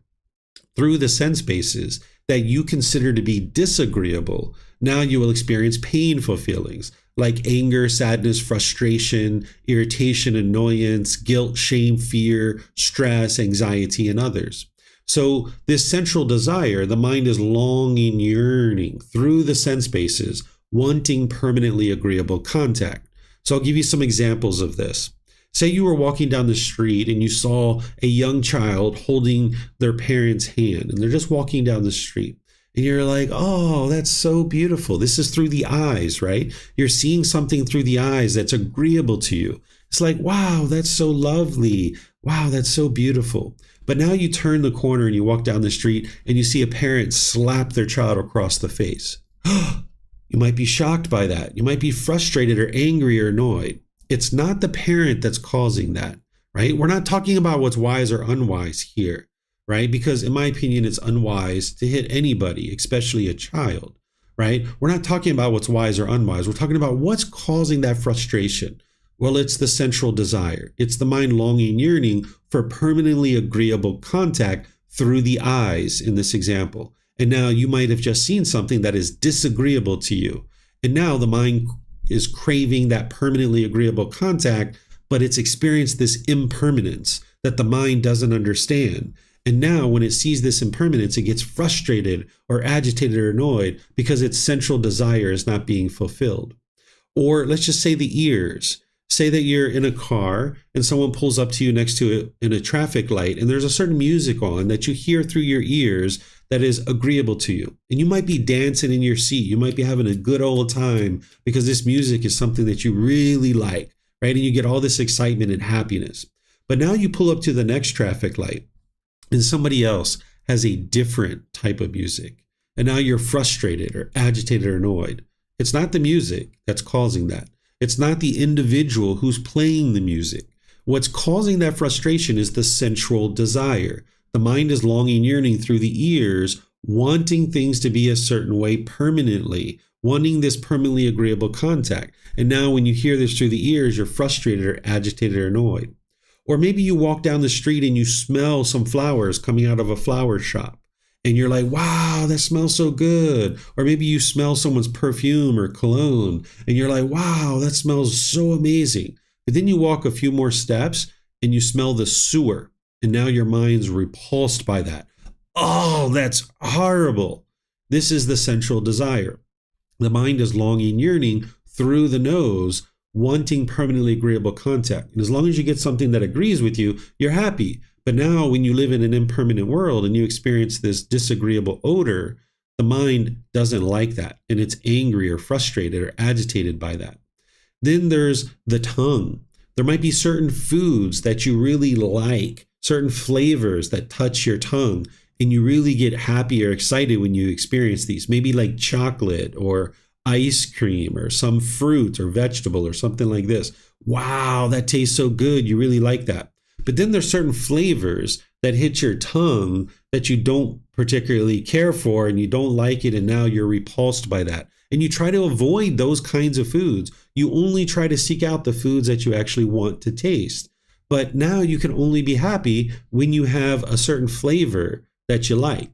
through the sense bases that you consider to be disagreeable, now you will experience painful feelings like anger, sadness, frustration, irritation, annoyance, guilt, shame, fear, stress, anxiety, and others. So this central desire, the mind is longing, yearning through the sense bases, wanting permanently agreeable contact. So I'll give you some examples of this. Say you were walking down the street and you saw a young child holding their parent's hand, and they're just walking down the street. And you're like, oh, that's so beautiful. This is through the eyes, right? You're seeing something through the eyes that's agreeable to you. It's like, wow, that's so lovely. Wow, that's so beautiful. But now you turn the corner and you walk down the street and you see a parent slap their child across the face. You might be shocked by that. You might be frustrated or angry or annoyed. It's not the parent that's causing that, right? We're not talking about what's wise or unwise here, right? Because in my opinion, it's unwise to hit anybody, especially a child, right? We're not talking about what's wise or unwise. We're talking about what's causing that frustration. Well, it's the central desire. It's the mind longing, yearning for permanently agreeable contact through the eyes in this example. And now you might have just seen something that is disagreeable to you. And now the mind is craving that permanently agreeable contact, but it's experienced this impermanence that the mind doesn't understand. And now when it sees this impermanence, it gets frustrated or agitated or annoyed because its central desire is not being fulfilled. Or let's just say the ears. Say that you're in a car and someone pulls up to you next to it in a traffic light, and there's a certain music on that you hear through your ears that is agreeable to you. And you might be dancing in your seat. You might be having a good old time because this music is something that you really like, right? And you get all this excitement and happiness. But now you pull up to the next traffic light and somebody else has a different type of music. And now you're frustrated or agitated or annoyed. It's not the music that's causing that. It's not the individual who's playing the music. What's causing that frustration is the central desire. The mind is longing, yearning through the ears, wanting things to be a certain way permanently, wanting this permanently agreeable contact. And now when you hear this through the ears, you're frustrated or agitated or annoyed. Or maybe you walk down the street and you smell some flowers coming out of a flower shop. And you're like, wow, that smells so good. Or maybe you smell someone's perfume or cologne and you're like, wow, that smells so amazing. But then you walk a few more steps and you smell the sewer. And now your mind's repulsed by that. Oh, that's horrible. This is the central desire. The mind is longing, yearning through the nose, wanting permanently agreeable contact. And as long as you get something that agrees with you, you're happy. But now when you live in an impermanent world and you experience this disagreeable odor, the mind doesn't like that. And it's angry or frustrated or agitated by that. Then there's the tongue. There might be certain foods that you really like, certain flavors that touch your tongue, and you really get happy or excited when you experience these. Maybe like chocolate or ice cream or some fruit or vegetable or something like this. Wow, that tastes so good. You really like that. But then there's certain flavors that hit your tongue that you don't particularly care for and you don't like it, and now you're repulsed by that. And you try to avoid those kinds of foods. You only try to seek out the foods that you actually want to taste. But now you can only be happy when you have a certain flavor that you like,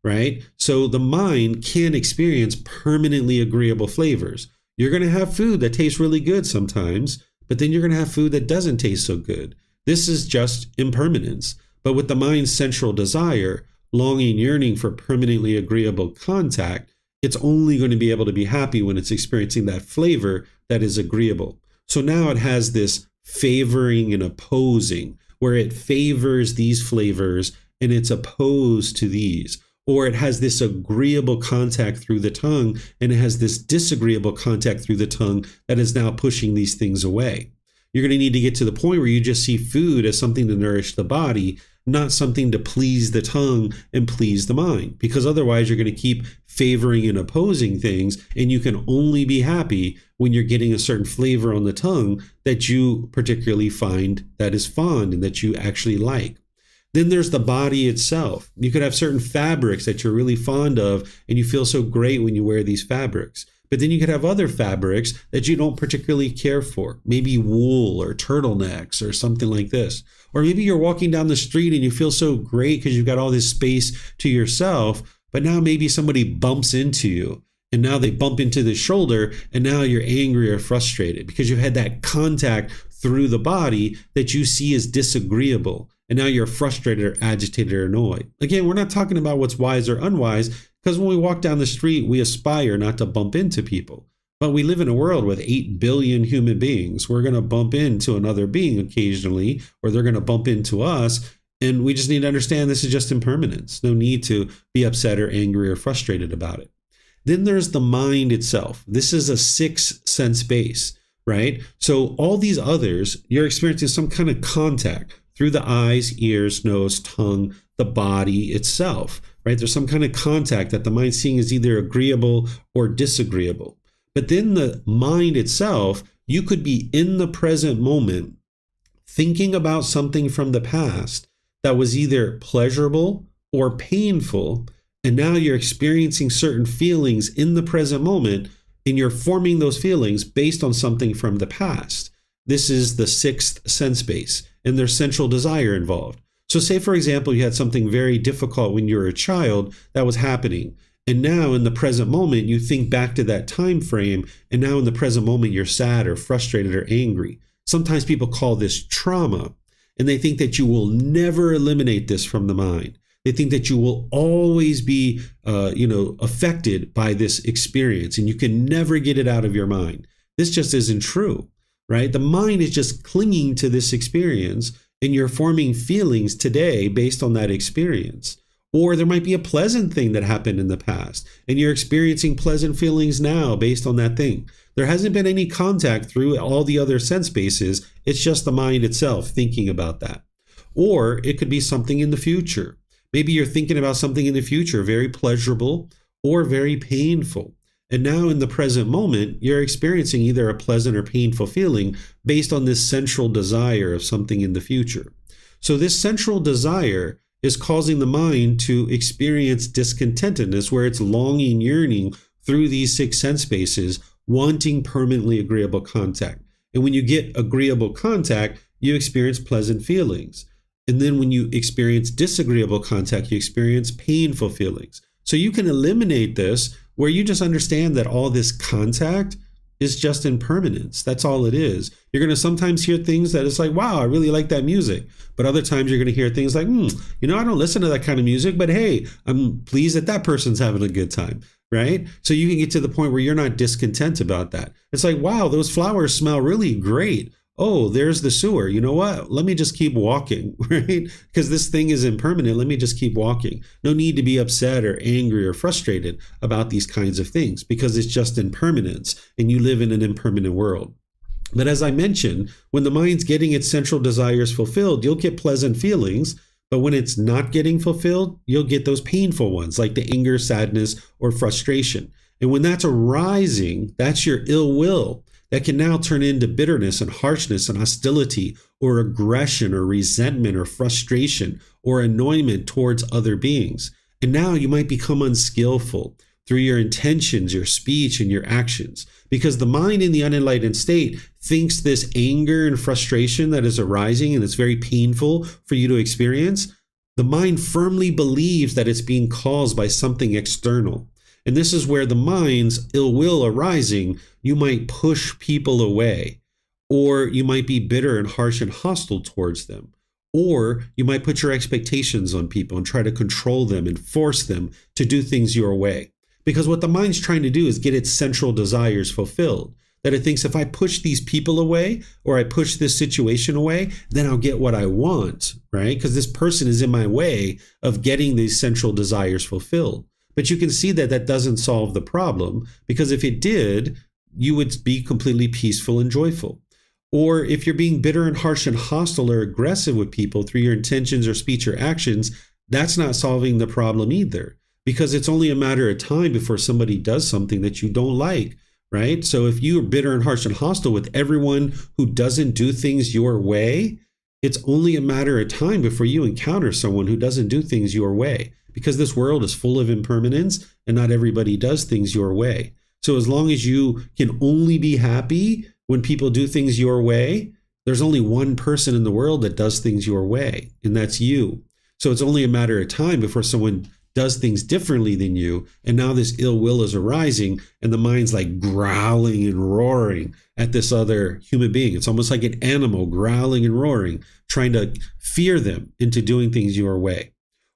right? So the mind can experience permanently agreeable flavors. You're going to have food that tastes really good sometimes, but then you're going to have food that doesn't taste so good. This is just impermanence. But with the mind's central desire, longing, yearning for permanently agreeable contact, it's only going to be able to be happy when it's experiencing that flavor that is agreeable. So now it has this favoring and opposing, where it favors these flavors and it's opposed to these. Or it has this agreeable contact through the tongue and it has this disagreeable contact through the tongue that is now pushing these things away. You're going to need to get to the point where you just see food as something to nourish the body, not something to please the tongue and please the mind. Because otherwise you're going to keep favoring and opposing things, and you can only be happy when you're getting a certain flavor on the tongue that you particularly find that is fond and that you actually like. Then there's the body itself. You could have certain fabrics that you're really fond of, and you feel so great when you wear these fabrics. But then you could have other fabrics that you don't particularly care for, maybe wool or turtlenecks or something like this. Or maybe you're walking down the street and you feel so great because you've got all this space to yourself, but now maybe somebody bumps into you and now they bump into the shoulder and now you're angry or frustrated because you've had that contact through the body that you see as disagreeable. And now you're frustrated or agitated or annoyed. Again, we're not talking about what's wise or unwise, because when we walk down the street, we aspire not to bump into people. But we live in a world with 8 billion human beings. We're going to bump into another being occasionally, or they're going to bump into us. And we just need to understand this is just impermanence. No need to be upset or angry or frustrated about it. Then there's the mind itself. This is a sixth sense base, right? So all these others, you're experiencing some kind of contact through the eyes, ears, nose, tongue, the body itself, right? There's some kind of contact that the mind's seeing is either agreeable or disagreeable. But then the mind itself, you could be in the present moment thinking about something from the past that was either pleasurable or painful, and now you're experiencing certain feelings in the present moment, and you're forming those feelings based on something from the past. This is the sixth sense base, and there's central desire involved. So say, for example, you had something very difficult when you were a child that was happening, and now in the present moment, you think back to that time frame, and now in the present moment, you're sad or frustrated or angry. Sometimes people call this trauma, and they think that you will never eliminate this from the mind. They think that you will always be, affected by this experience, and you can never get it out of your mind. This just isn't true, right? The mind is just clinging to this experience, and you're forming feelings today based on that experience. Or there might be a pleasant thing that happened in the past, and you're experiencing pleasant feelings now based on that thing. There hasn't been any contact through all the other sense bases. It's just the mind itself thinking about that. Or it could be something in the future. Maybe you're thinking about something in the future, very pleasurable or very painful. And now in the present moment, you're experiencing either a pleasant or painful feeling based on this central desire of something in the future. So this central desire is causing the mind to experience discontentedness, where it's longing, yearning through these six sense bases, wanting permanently agreeable contact. And when you get agreeable contact, you experience pleasant feelings. And then when you experience disagreeable contact, you experience painful feelings. So you can eliminate this where you just understand that all this contact is just impermanence. That's all it is. You're going to sometimes hear things that it's like, wow, I really like that music. But other times you're going to hear things like, I don't listen to that kind of music, but hey, I'm pleased that that person's having a good time, right? So you can get to the point where you're not discontent about that. It's like, wow, those flowers smell really great. Oh, there's the sewer. You know what? Let me just keep walking, right? Because this thing is impermanent. Let me just keep walking. No need to be upset or angry or frustrated about these kinds of things, because it's just impermanence, and you live in an impermanent world. But as I mentioned, when the mind's getting its central desires fulfilled, you'll get pleasant feelings. But when it's not getting fulfilled, you'll get those painful ones, like the anger, sadness, or frustration. And when that's arising, that's your ill will. That can now turn into bitterness and harshness and hostility or aggression or resentment or frustration or annoyment towards other beings. And now you might become unskillful through your intentions, your speech, and your actions, because the mind in the unenlightened state thinks this anger and frustration that is arising, and it's very painful for you to experience, the mind firmly believes that it's being caused by something external. And this is where the mind's ill will arising, you might push people away, or you might be bitter and harsh and hostile towards them, or you might put your expectations on people and try to control them and force them to do things your way. Because what the mind's trying to do is get its central desires fulfilled. That it thinks, if I push these people away, or I push this situation away, then I'll get what I want, right? Because this person is in my way of getting these central desires fulfilled. But you can see that that doesn't solve the problem, because if it did, you would be completely peaceful and joyful. Or if you're being bitter and harsh and hostile or aggressive with people through your intentions or speech or actions, that's not solving the problem either, because it's only a matter of time before somebody does something that you don't like, right? So if you are bitter and harsh and hostile with everyone who doesn't do things your way, it's only a matter of time before you encounter someone who doesn't do things your way, because this world is full of impermanence and not everybody does things your way. So as long as you can only be happy when people do things your way, there's only one person in the world that does things your way, and that's you. So it's only a matter of time before someone does things differently than you, and now this ill will is arising, and the mind's like growling and roaring at this other human being. It's almost like an animal growling and roaring, trying to fear them into doing things your way.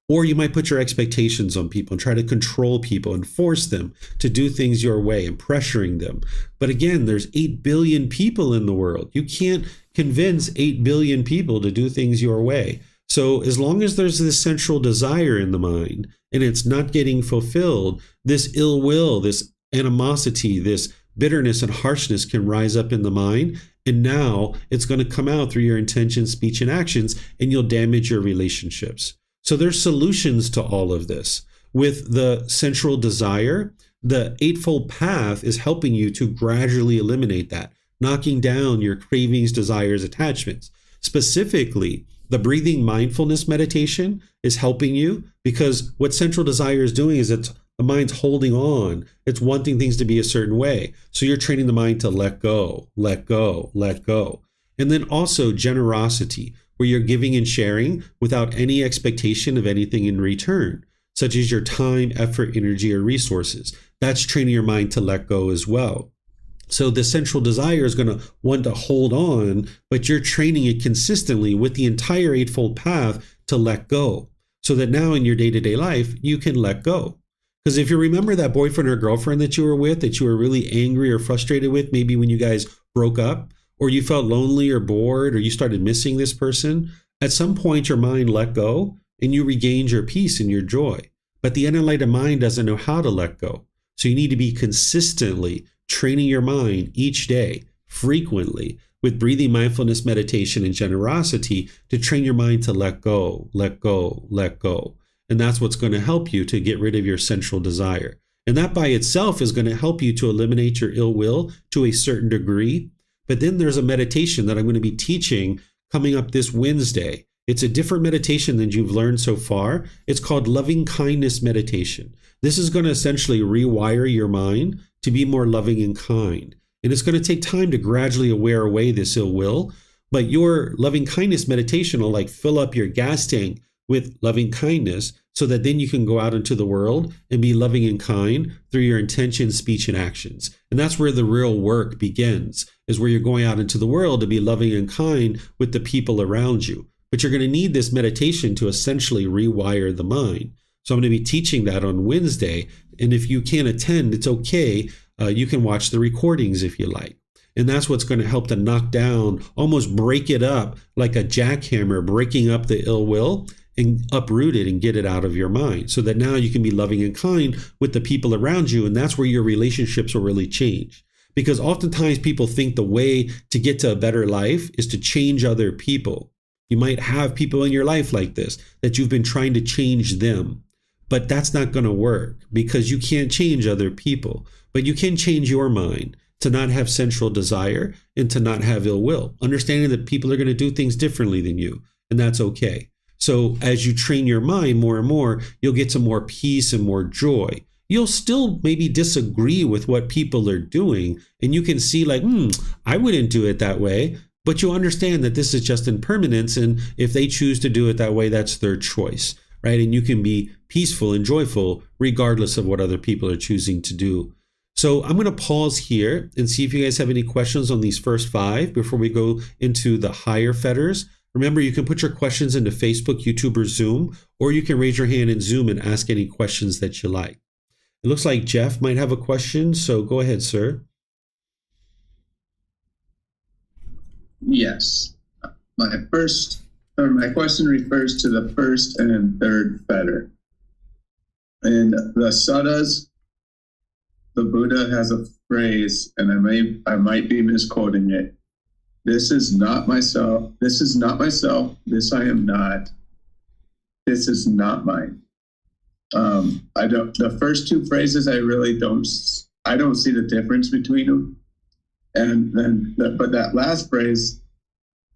Or you might put your expectations on people and try to control people and force them to do things your way and pressuring them. But again, there's 8 billion people in the world. You can't convince 8 billion people to do things your way. So as long as there's this central desire in the mind and it's not getting fulfilled, this ill will, this animosity, this bitterness and harshness can rise up in the mind. And now it's going to come out through your intention, speech, and actions, and you'll damage your relationships. So there's solutions to all of this. With the central desire, the Eightfold Path is helping you to gradually eliminate that, knocking down your cravings, desires, attachments. Specifically, the breathing mindfulness meditation is helping you because what central desire is doing is the mind's holding on. It's wanting things to be a certain way. So you're training the mind to let go, let go, let go. And then also generosity, where you're giving and sharing without any expectation of anything in return, such as your time, effort, energy, or resources. That's training your mind to let go as well. So the central desire is going to want to hold on, but you're training it consistently with the entire Eightfold Path to let go, so that now in your day-to-day life, you can let go. Because if you remember that boyfriend or girlfriend that you were with, that you were really angry or frustrated with, maybe when you guys broke up, or you felt lonely or bored, or you started missing this person, at some point your mind let go and you regained your peace and your joy. But the unenlightened mind doesn't know how to let go. So you need to be consistently training your mind each day, frequently, with breathing, mindfulness, meditation, and generosity to train your mind to let go, let go, let go. And that's what's going to help you to get rid of your central desire. And that by itself is going to help you to eliminate your ill will to a certain degree. But then there's a meditation that I'm going to be teaching coming up this Wednesday. It's a different meditation than you've learned so far. It's called loving kindness meditation. This is going to essentially rewire your mind to be more loving and kind. And it's going to take time to gradually wear away this ill will. But your loving kindness meditation will like fill up your gas tank with loving kindness so that then you can go out into the world and be loving and kind through your intention, speech, and actions. And that's where the real work begins, is where you're going out into the world to be loving and kind with the people around you. But you're going to need this meditation to essentially rewire the mind. So I'm going to be teaching that on Wednesday. And if you can't attend, it's okay. You can watch the recordings if you like. And that's what's going to help to knock down, almost break it up like a jackhammer, breaking up the ill will and uproot it and get it out of your mind so that now you can be loving and kind with the people around you. And that's where your relationships will really change. Because oftentimes people think the way to get to a better life is to change other people. You might have people in your life like this, that you've been trying to change them. But that's not going to work because you can't change other people. But you can change your mind to not have central desire and to not have ill will, understanding that people are going to do things differently than you, and that's okay. So as you train your mind more and more, you'll get to more peace and more joy. You'll still maybe disagree with what people are doing, and you can see like, I wouldn't do it that way. But you understand that this is just impermanence, and if they choose to do it that way, that's their choice, right? And you can be peaceful and joyful regardless of what other people are choosing to do. So I'm going to pause here and see if you guys have any questions on these first 5 before we go into the higher fetters. Remember, you can put your questions into Facebook, YouTube, or Zoom, or you can raise your hand in Zoom and ask any questions that you like. It looks like Jeff might have a question, so go ahead, sir. Yes. My question refers to the first and third fetter. In the suttas, the Buddha has a phrase, and I might be misquoting it. This is not myself. This is not myself. This I am not. This is not mine. The first 2 phrases, I don't see the difference between them. And then, but that last phrase,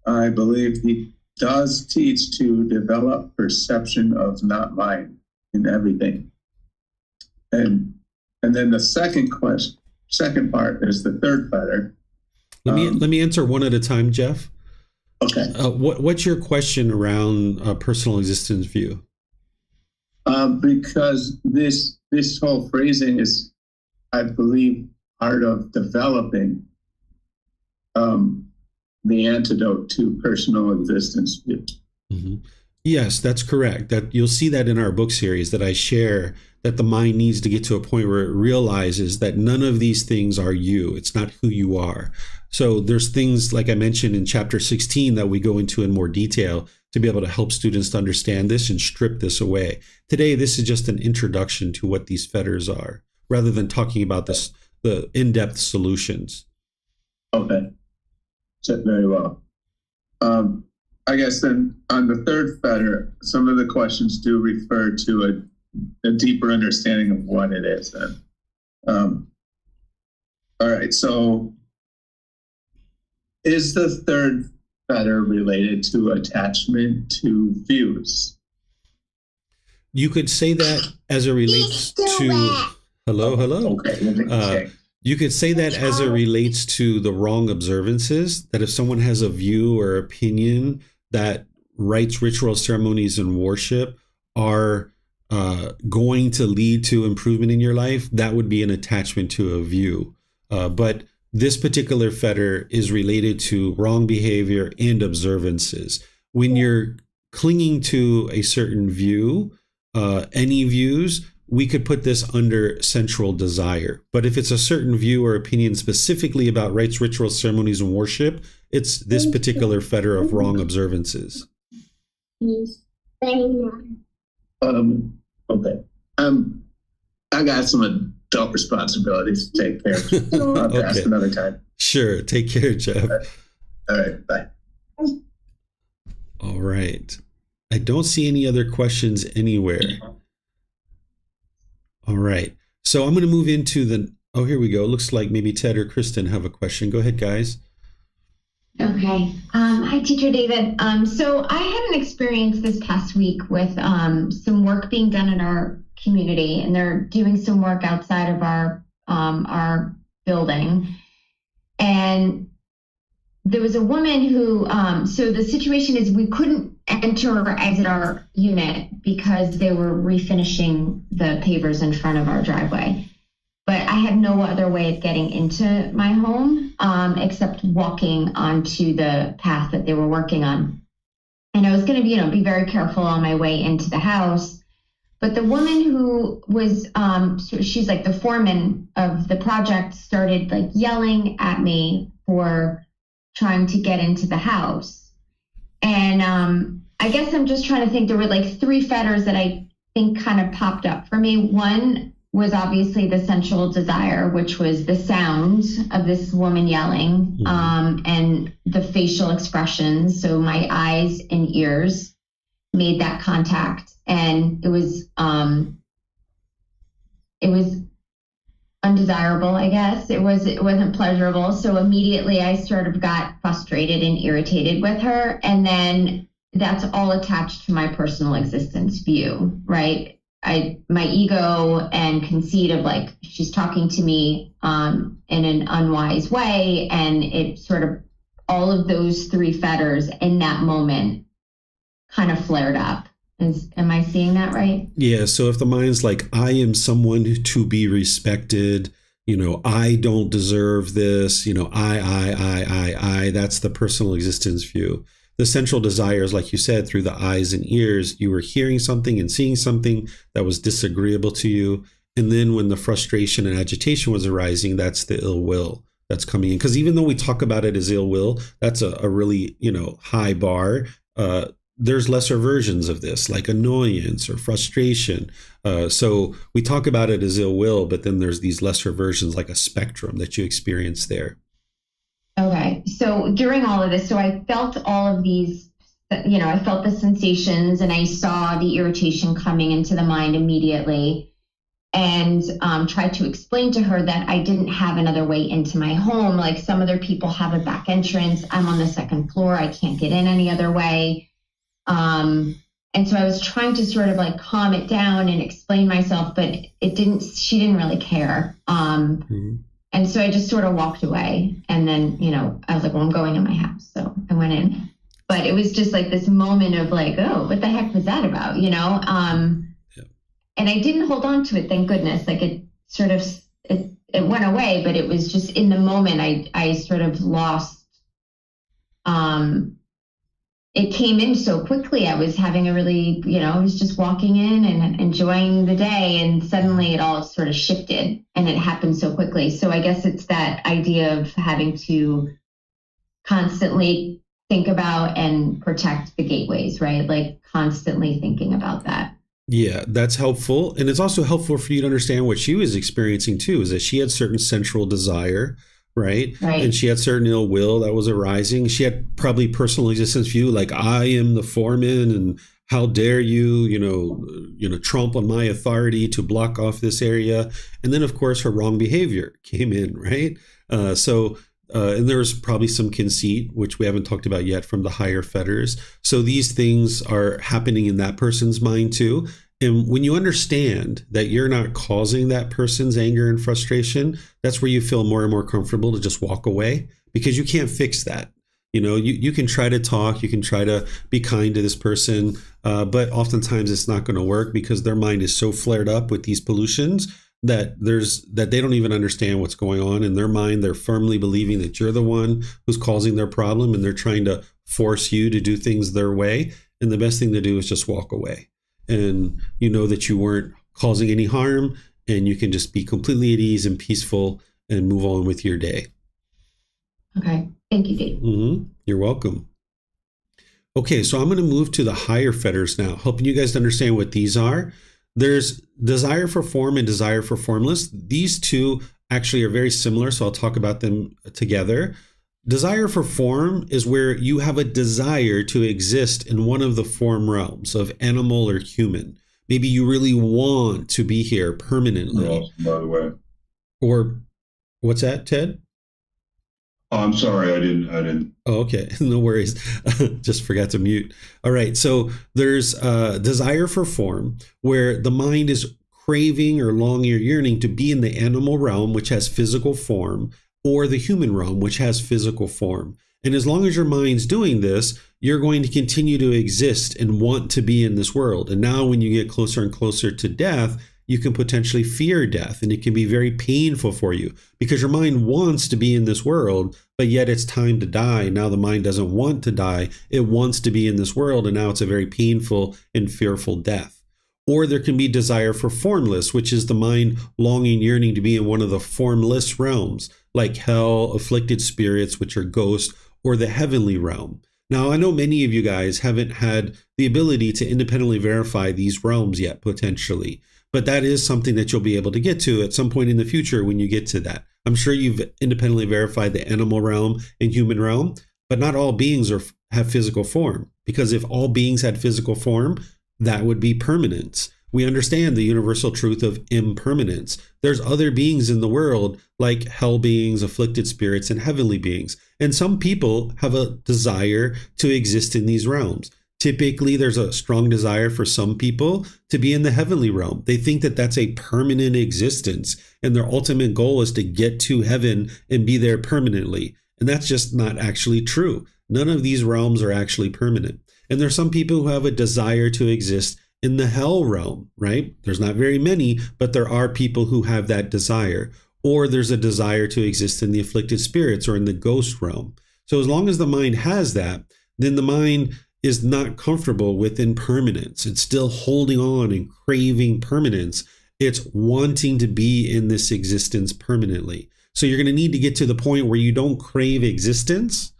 I believe he does teach to develop perception of not mine in everything. And then the second part is the third fetter. Let me answer one at a time, Jeff. Okay. What's your question around personal existence view? Because this whole phrasing is, I believe, part of developing the antidote to personal existence view. Mm-hmm. Yes, that's correct. That you'll see that in our book series that I share, that the mind needs to get to a point where it realizes that none of these things are you. It's not who you are. So there's things like I mentioned in chapter 16 that we go into in more detail to be able to help students to understand this and strip this away. Today, this is just an introduction to what these fetters are, rather than talking about this, the in-depth solutions. Okay. Said very well. I guess then on the third fetter, some of the questions do refer to a deeper understanding of what it is then. All right, so is the third fetter related to attachment to views? You could say that as it relates to... Hello. Okay. You could say that as it relates to the wrong observances, that if someone has a view or opinion that rites, rituals, ceremonies, and worship are going to lead to improvement in your life, that would be an attachment to a view. But this particular fetter is related to wrong behavior and observances. When you're clinging to a certain view, any views, we could put this under sensual desire. But if it's a certain view or opinion specifically about rites, rituals, ceremonies, and worship, it's this particular fetter of wrong observances. Okay. I got some adult responsibilities to take care of. I'll have to ask another time. Sure. Take care, Jeff. All right. Bye. All right. I don't see any other questions anywhere. All right. So I'm going to move into the... Oh, here we go. Looks like maybe Ted or Kristen have a question. Go ahead, guys. Okay. Hi, Teacher David. So I had an experience this past week with some work being done in our community, and they're doing some work outside of our building. And there was a woman who, so the situation is we couldn't enter or exit our unit because they were refinishing the pavers in front of our driveway. But I had no other way of getting into my home except walking onto the path that they were working on. And I was going to, be very careful on my way into the house. But the woman who was, she's like the foreman of the project, started like yelling at me for trying to get into the house. And I guess I'm just trying to think, there were like three fetters that I think kind of popped up for me. One was obviously the sensual desire, which was the sound of this woman yelling, and the facial expressions. So my eyes and ears made that contact, and it was undesirable, I guess. It wasn't pleasurable. So immediately I sort of got frustrated and irritated with her. And then that's all attached to my personal existence view, right? My ego and conceit of like, she's talking to me in an unwise way. And it sort of, all of those three fetters in that moment kind of flared up. Am I seeing that right? Yeah. So if the mind's like, I am someone to be respected, I don't deserve this, I, that's the personal existence view. The central desires, like you said, through the eyes and ears, you were hearing something and seeing something that was disagreeable to you. And then when the frustration and agitation was arising, that's the ill will that's coming in. Because even though we talk about it as ill will, that's a really, high bar. There's lesser versions of this, like annoyance or frustration. So we talk about it as ill will, but then there's these lesser versions, like a spectrum that you experience there. Okay. So during all of this, so I felt all of these, I felt the sensations, and I saw the irritation coming into the mind immediately, and tried to explain to her that I didn't have another way into my home. Like some other people have a back entrance. I'm on the second floor. I can't get in any other way. And so I was trying to sort of like calm it down and explain myself, but she didn't really care. And so I just sort of walked away, and then, I was like, well, I'm going in my house. So I went in, but it was just like this moment of like, oh, what the heck was that about? And I didn't hold on to it. Thank goodness. Like it sort of, it went away, but it was just in the moment, I sort of lost, it came in so quickly. I was having a really, I was just walking in and enjoying the day, and suddenly it all sort of shifted, and it happened so quickly. So I guess it's that idea of having to constantly think about and protect the gateways, right? Like constantly thinking about that. Yeah, that's helpful. And it's also helpful for you to understand what she was experiencing too, is that she had certain central desire, right? Right. And she had certain ill will that was arising. She had probably personal existence view, like I am the foreman and how dare you, trump on my authority to block off this area. And then of course her wrong behavior came in, right? And there's probably some conceit, which we haven't talked about yet, from the higher fetters. So these things are happening in that person's mind too. And when you understand that you're not causing that person's anger and frustration, that's where you feel more and more comfortable to just walk away, because you can't fix that. You can try to talk, you can try to be kind to this person, but oftentimes it's not going to work because their mind is so flared up with these pollutions that they don't even understand what's going on in their mind. They're firmly believing that you're the one who's causing their problem, and they're trying to force you to do things their way. And the best thing to do is just walk away. And you know that you weren't causing any harm, and you can just be completely at ease and peaceful and move on with your day. Okay. Thank you, Dave. Mm-hmm. You're welcome. Okay, so I'm going to move to the higher fetters now, helping you guys to understand what these are. There's desire for form and desire for formless. These two actually are very similar, so I'll talk about them together. Desire for form is where you have a desire to exist in one of the form realms of animal or human. Maybe you really want to be here permanently. Awesome, by the way. Or what's that, Ted? Oh, I'm sorry, I didn't. Oh, okay. No worries. Just forgot to mute. All right. So there's desire for form, where the mind is craving or longing or yearning to be in the animal realm, which has physical form, or the human realm, which has physical form. And as long as your mind's doing this, you're going to continue to exist and want to be in this world. And now when you get closer and closer to death, you can potentially fear death, and it can be very painful for you because your mind wants to be in this world, but yet it's time to die. Now the mind doesn't want to die. It wants to be in this world, and now it's a very painful and fearful death. Or there can be desire for formless, which is the mind longing, yearning to be in one of the formless realms, like hell, afflicted spirits, which are ghosts, or the heavenly realm. Now, I know many of you guys haven't had the ability to independently verify these realms yet, potentially. But that is something that you'll be able to get to at some point in the future when you get to that. I'm sure you've independently verified the animal realm and human realm, but not all beings have physical form, because if all beings had physical form, that would be permanence. We understand the universal truth of impermanence. There's other beings in the world, like hell beings, afflicted spirits, and heavenly beings. And some people have a desire to exist in these realms. Typically, there's a strong desire for some people to be in the heavenly realm. They think that that's a permanent existence, and their ultimate goal is to get to heaven and be there permanently. And that's just not actually true. None of these realms are actually permanent. And there's some people who have a desire to exist in the hell realm, right? There's not very many, but there are people who have that desire. Or there's a desire to exist in the afflicted spirits or in the ghost realm. So as long as the mind has that, then the mind is not comfortable with impermanence. It's still holding on and craving permanence. It's wanting to be in this existence permanently. So you're going to need to get to the point where you don't crave existence,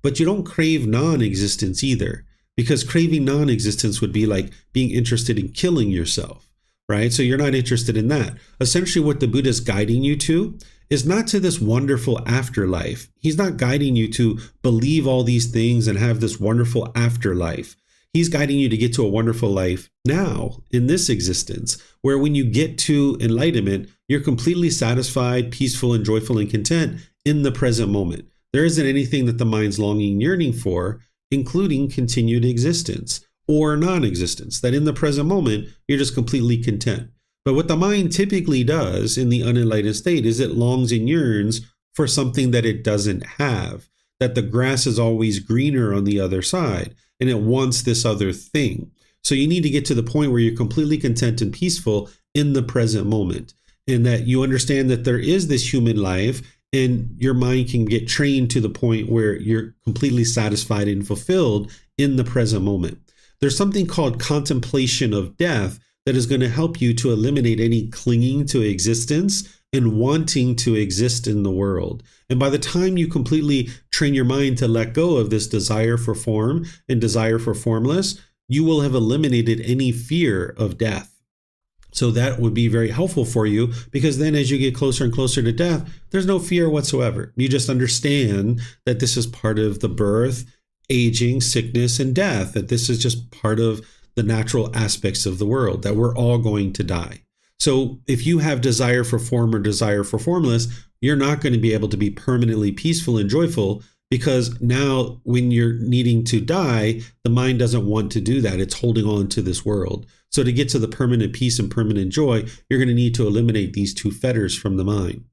but you don't crave non-existence either, because craving non-existence would be like being interested in killing yourself, right? So you're not interested in that. Essentially, what the Buddha is guiding you to is not to this wonderful afterlife. He's not guiding you to believe all these things and have this wonderful afterlife. He's guiding you to get to a wonderful life now in this existence, where when you get to enlightenment, you're completely satisfied, peaceful, and joyful and content in the present moment. There isn't anything that the mind's longing and yearning for, including continued existence or non-existence, that in the present moment, you're just completely content. But what the mind typically does in the unenlightened state is it longs and yearns for something that it doesn't have, that the grass is always greener on the other side, and it wants this other thing. So you need to get to the point where you're completely content and peaceful in the present moment, and that you understand that there is this human life, and your mind can get trained to the point where you're completely satisfied and fulfilled in the present moment. There's something called contemplation of death that is going to help you to eliminate any clinging to existence and wanting to exist in the world. And by the time you completely train your mind to let go of this desire for form and desire for formless, you will have eliminated any fear of death. So that would be very helpful for you, because then as you get closer and closer to death, there's no fear whatsoever. You just understand that this is part of the birth, aging, sickness, and death, that this is just part of the natural aspects of the world, that we're all going to die. So if you have desire for form or desire for formless, you're not going to be able to be permanently peaceful and joyful, because now when you're needing to die, the mind doesn't want to do that. It's holding on to this world. So to get to the permanent peace and permanent joy, you're going to need to eliminate these two fetters from the mind.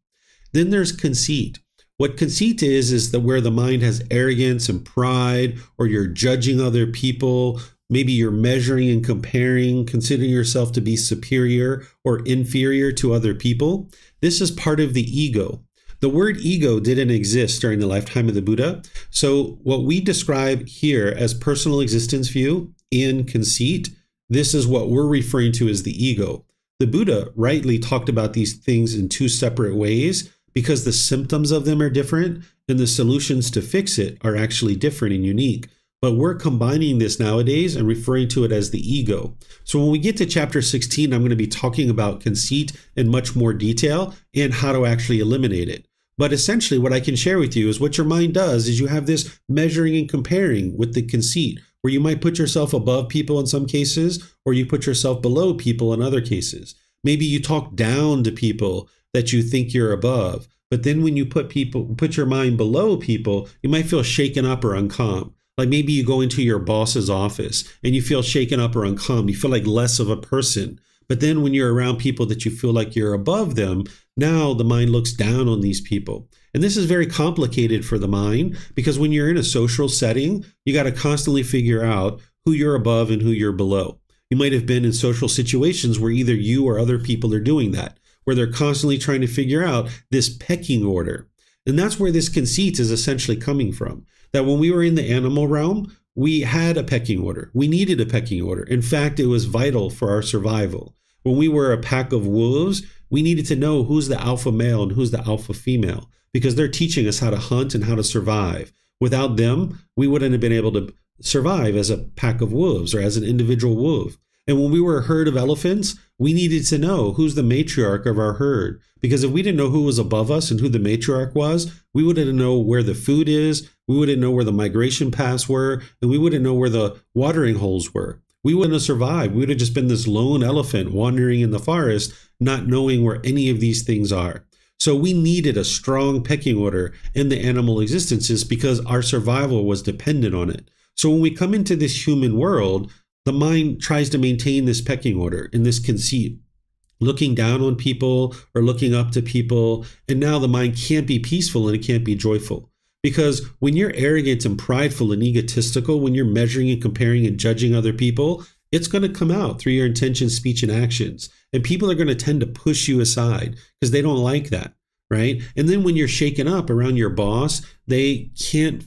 Then there's conceit. What conceit is that where the mind has arrogance and pride, or you're judging other people. Maybe you're measuring and comparing, considering yourself to be superior or inferior to other people. This is part of the ego. The word ego didn't exist during the lifetime of the Buddha. So what we describe here as personal existence view and conceit, this is what we're referring to as the ego. The Buddha rightly talked about these things in two separate ways, because the symptoms of them are different and the solutions to fix it are actually different and unique. But we're combining this nowadays and referring to it as the ego. So when we get to chapter 16, I'm going to be talking about conceit in much more detail and how to actually eliminate it. But essentially what I can share with you is what your mind does is you have this measuring and comparing with the conceit, where you might put yourself above people in some cases, or you put yourself below people in other cases. Maybe you talk down to people that you think you're above. But then when you put your mind below people, you might feel shaken up or uncalm. Like maybe you go into your boss's office and you feel shaken up or uncalm. You feel like less of a person. But then when you're around people that you feel like you're above them, now the mind looks down on these people. And this is very complicated for the mind, because when you're in a social setting, you got to constantly figure out who you're above and who you're below. You might have been in social situations where either you or other people are doing that, where they're constantly trying to figure out this pecking order. And that's where this conceit is essentially coming from. That when we were in the animal realm, we had a pecking order. We needed a pecking order. In fact, it was vital for our survival. When we were a pack of wolves, we needed to know who's the alpha male and who's the alpha female, because they're teaching us how to hunt and how to survive. Without them, we wouldn't have been able to survive as a pack of wolves or as an individual wolf. And when we were a herd of elephants, we needed to know who's the matriarch of our herd. Because if we didn't know who was above us and who the matriarch was, we wouldn't know where the food is, we wouldn't know where the migration paths were, and we wouldn't know where the watering holes were. We wouldn't have survived. We would have just been this lone elephant wandering in the forest, not knowing where any of these things are. So we needed a strong pecking order in the animal existences because our survival was dependent on it. So when we come into this human world, the mind tries to maintain this pecking order in this conceit, looking down on people or looking up to people. And now the mind can't be peaceful and it can't be joyful. Because when you're arrogant and prideful and egotistical, when you're measuring and comparing and judging other people, it's going to come out through your intentions, speech, and actions. And people are going to tend to push you aside because they don't like that, right? And then when you're shaken up around your boss, they can't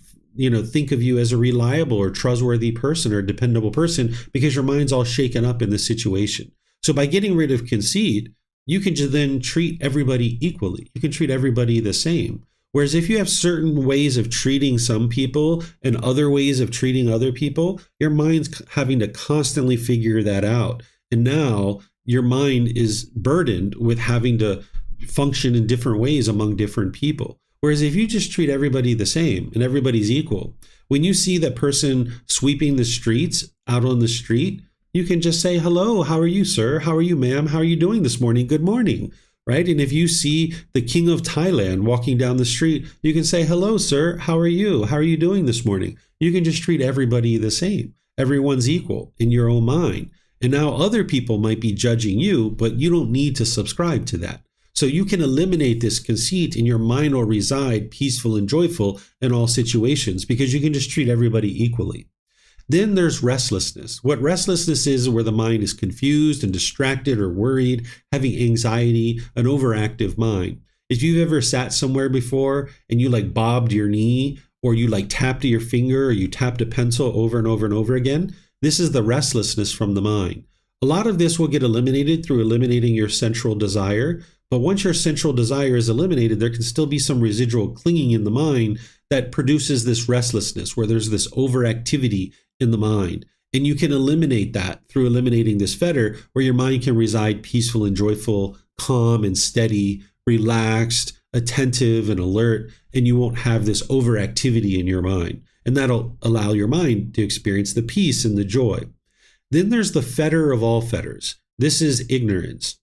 think of you as a reliable or trustworthy person or dependable person because your mind's all shaken up in the situation. So by getting rid of conceit, you can just then treat everybody equally. You can treat everybody the same. Whereas if you have certain ways of treating some people and other ways of treating other people, your mind's having to constantly figure that out. And now your mind is burdened with having to function in different ways among different people. Whereas if you just treat everybody the same and everybody's equal, when you see that person sweeping the streets out on the street, you can just say, hello, how are you, sir? How are you, ma'am? How are you doing this morning? Good morning. Right? And if you see the king of Thailand walking down the street, you can say, hello, sir. How are you? How are you doing this morning? You can just treat everybody the same. Everyone's equal in your own mind. And now other people might be judging you, but you don't need to subscribe to that. So you can eliminate this conceit and your mind will reside peaceful and joyful in all situations because you can just treat everybody equally. Then there's restlessness. What restlessness is where the mind is confused and distracted or worried, having anxiety, an overactive mind. If you've ever sat somewhere before and you bobbed your knee or you tapped your finger or you tapped a pencil over and over and over again, this is the restlessness from the mind. A lot of this will get eliminated through eliminating your central desire, But once your central desire is eliminated, there can still be some residual clinging in the mind that produces this restlessness, where there's this overactivity in the mind. And you can eliminate that through eliminating this fetter, where your mind can reside peaceful and joyful, calm and steady, relaxed, attentive and alert, and you won't have this overactivity in your mind. And that'll allow your mind to experience the peace and the joy. Then there's the fetter of all fetters. This is ignorance,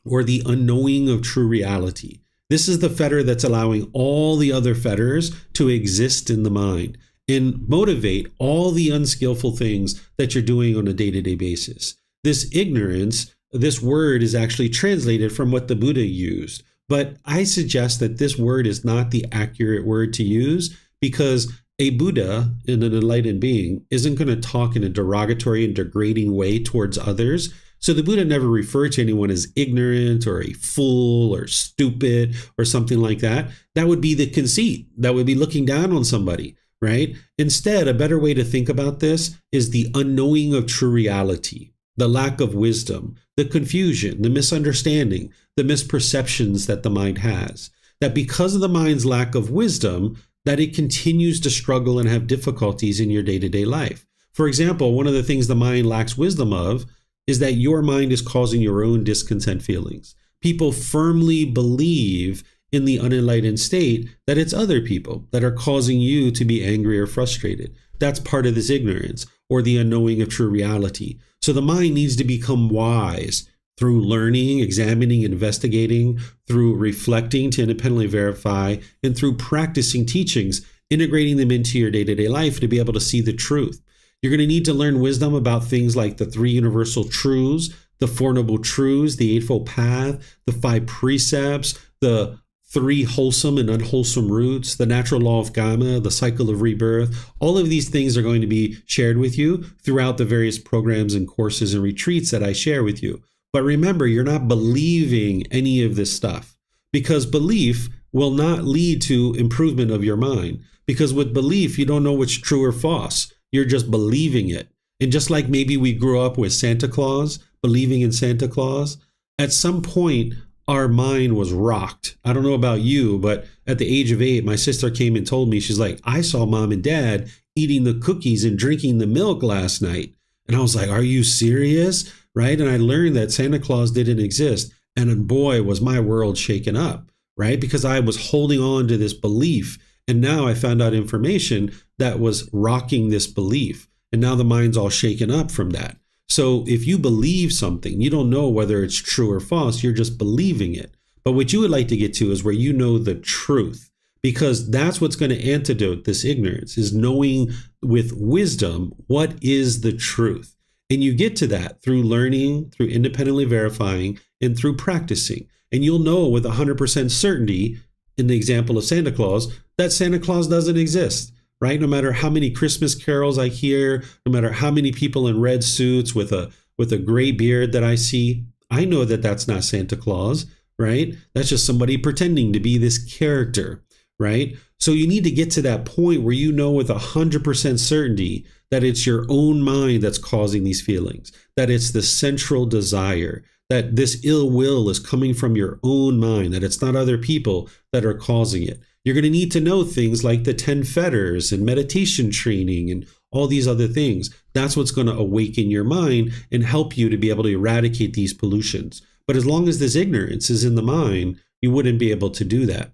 or the unknowing of true reality. This is the fetter that's allowing all the other fetters to exist in the mind and motivate all the unskillful things that you're doing on a day-to-day basis. This ignorance, this word is actually translated from what the Buddha used. But I suggest that this word is not the accurate word to use, because a Buddha and an enlightened being isn't going to talk in a derogatory and degrading way towards others. So the Buddha never referred to anyone as ignorant or a fool or stupid or something like that. That would be the conceit. That would be looking down on somebody, right? Instead, a better way to think about this is the unknowing of true reality, the lack of wisdom, the confusion, the misunderstanding, the misperceptions that the mind has. That because of the mind's lack of wisdom, that it continues to struggle and have difficulties in your day-to-day life. For example, one of the things the mind lacks wisdom of is that your mind is causing your own discontent feelings. People firmly believe in the unenlightened state that it's other people that are causing you to be angry or frustrated. That's part of this ignorance, or the unknowing of true reality. So the mind needs to become wise through learning, examining, investigating, through reflecting to independently verify, and through practicing teachings, integrating them into your day-to-day life to be able to see the truth. You're going to need to learn wisdom about things like the 3 universal truths, the 4 noble truths, the Eightfold Path, the 5 precepts, the 3 wholesome and unwholesome roots, the natural law of Gotama, the cycle of rebirth. All of these things are going to be shared with you throughout the various programs and courses and retreats that I share with you. But remember, you're not believing any of this stuff, because belief will not lead to improvement of your mind. Because with belief, you don't know what's true or false. You're just believing it. And just like maybe we grew up with Santa Claus, believing in Santa Claus, at some point, our mind was rocked. I don't know about you, but at the age of 8, my sister came and told me, she's like, I saw mom and dad eating the cookies and drinking the milk last night. And I was like, are you serious? Right? And I learned that Santa Claus didn't exist. And boy, was my world shaken up, right? Because I was holding on to this belief. And now I found out information that was rocking this belief. And now the mind's all shaken up from that. So if you believe something, you don't know whether it's true or false. You're just believing it. But what you would like to get to is where you know the truth, because that's what's going to antidote this ignorance, is knowing with wisdom what is the truth. And you get to that through learning, through independently verifying, and through practicing. And you'll know with 100% certainty, in the example of Santa Claus, that Santa Claus doesn't exist, right? No matter how many Christmas carols I hear, no matter how many people in red suits with a gray beard that I see, I know that that's not Santa Claus, right? That's just somebody pretending to be this character, right? So you need to get to that point where you know with 100% certainty that it's your own mind that's causing these feelings, that it's the central desire, that this ill will is coming from your own mind, that it's not other people that are causing it. You're going to need to know things like the 10 Fetters and meditation training and all these other things. That's what's going to awaken your mind and help you to be able to eradicate these pollutions. But as long as this ignorance is in the mind, you wouldn't be able to do that.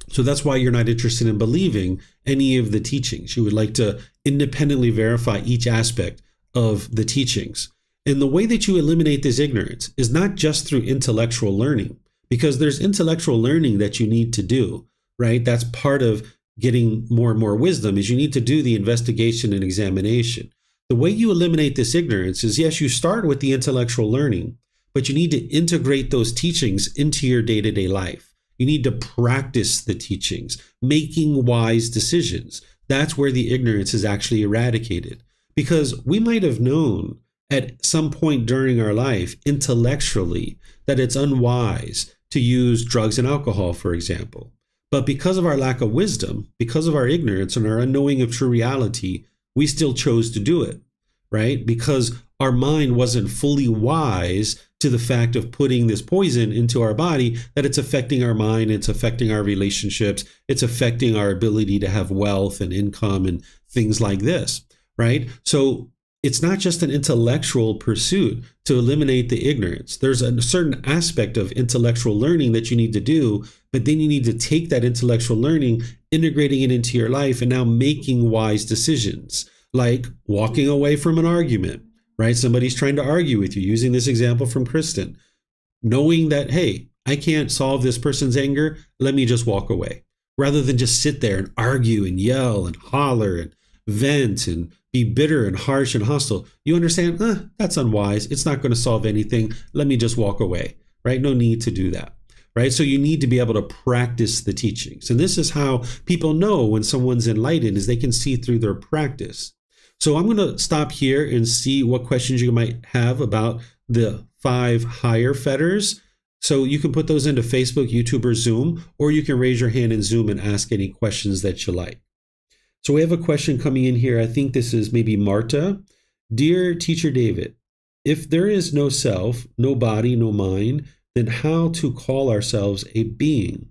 So that's why you're not interested in believing any of the teachings. You would like to independently verify each aspect of the teachings. And the way that you eliminate this ignorance is not just through intellectual learning, because there's intellectual learning that you need to do, right? That's part of getting more and more wisdom, is you need to do the investigation and examination. The way you eliminate this ignorance is, yes, you start with the intellectual learning, but you need to integrate those teachings into your day-to-day life. You need to practice the teachings, making wise decisions. That's where the ignorance is actually eradicated. Because we might have known at some point during our life intellectually that it's unwise to use drugs and alcohol, for example. But because of our lack of wisdom, because of our ignorance and our unknowing of true reality, we still chose to do it, right? Because our mind wasn't fully wise to the fact of putting this poison into our body, that it's affecting our mind, it's affecting our relationships, it's affecting our ability to have wealth and income and things like this, right? So it's not just an intellectual pursuit to eliminate the ignorance. There's a certain aspect of intellectual learning that you need to do, but then you need to take that intellectual learning, integrating it into your life, and now making wise decisions, like walking away from an argument, right? Somebody's trying to argue with you, using this example from Kristen, knowing that, hey, I can't solve this person's anger, let me just walk away, rather than just sit there and argue and yell and holler and vent and be bitter and harsh and hostile. You understand, that's unwise. It's not going to solve anything. Let me just walk away, right? No need to do that, right? So you need to be able to practice the teachings. And this is how people know when someone's enlightened, is they can see through their practice. So I'm going to stop here and see what questions you might have about the 5 higher fetters. So you can put those into Facebook, YouTube, or Zoom, or you can raise your hand in Zoom and ask any questions that you like. So we have a question coming in here. I think this is maybe Marta. Dear Teacher David, if there is no self, no body, no mind, then how to call ourselves a being?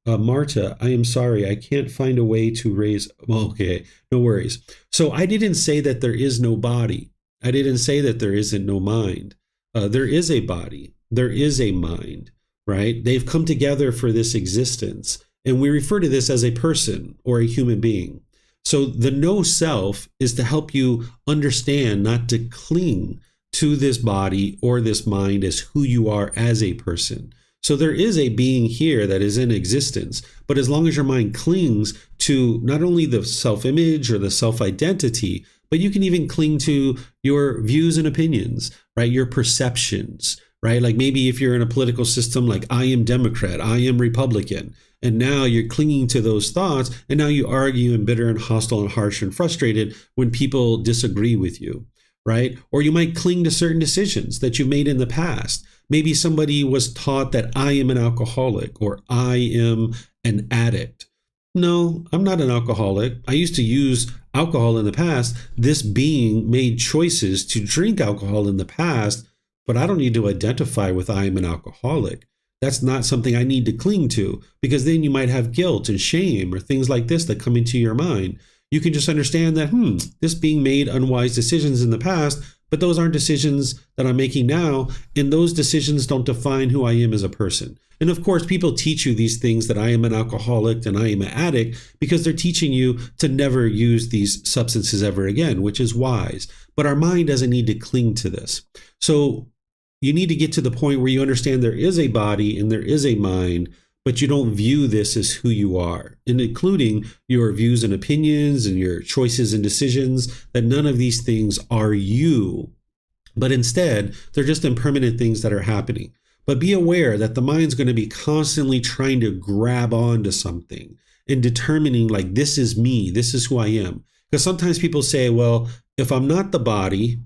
Marta, I am sorry, I can't find a way to raise. Well, okay, no worries. So I didn't say that there is no body. I didn't say that there isn't no mind. There is a body. There is a mind, right? They've come together for this existence. And we refer to this as a person or a human being. So the no self is to help you understand not to cling to this body or this mind as who you are as a person. So there is a being here that is in existence, but as long as your mind clings to not only the self-image or the self-identity, but you can even cling to your views and opinions, right? Your perceptions, right? Like maybe if you're in a political system like I am Democrat, I am Republican, and now you're clinging to those thoughts, and now you argue and bitter and hostile and harsh and frustrated when people disagree with you, right? Or you might cling to certain decisions that you made in the past. Maybe somebody was taught that I am an alcoholic or I am an addict. No, I'm not an alcoholic. I used to use alcohol in the past. This being made choices to drink alcohol in the past, but I don't need to identify with I am an alcoholic. That's not something I need to cling to, because then you might have guilt and shame or things like this that come into your mind. You can just understand that, this being made unwise decisions in the past, but those aren't decisions that I'm making now, and those decisions don't define who I am as a person. And of course, people teach you these things that I am an alcoholic and I am an addict because they're teaching you to never use these substances ever again, which is wise. But our mind doesn't need to cling to this. So you need to get to the point where you understand there is a body and there is a mind, but you don't view this as who you are, and including your views and opinions and your choices and decisions, that none of these things are you, but instead they're just impermanent things that are happening. But be aware that the mind's going to be constantly trying to grab onto something and determining like, this is me, this is who I am. Because sometimes people say, well, if I'm not the body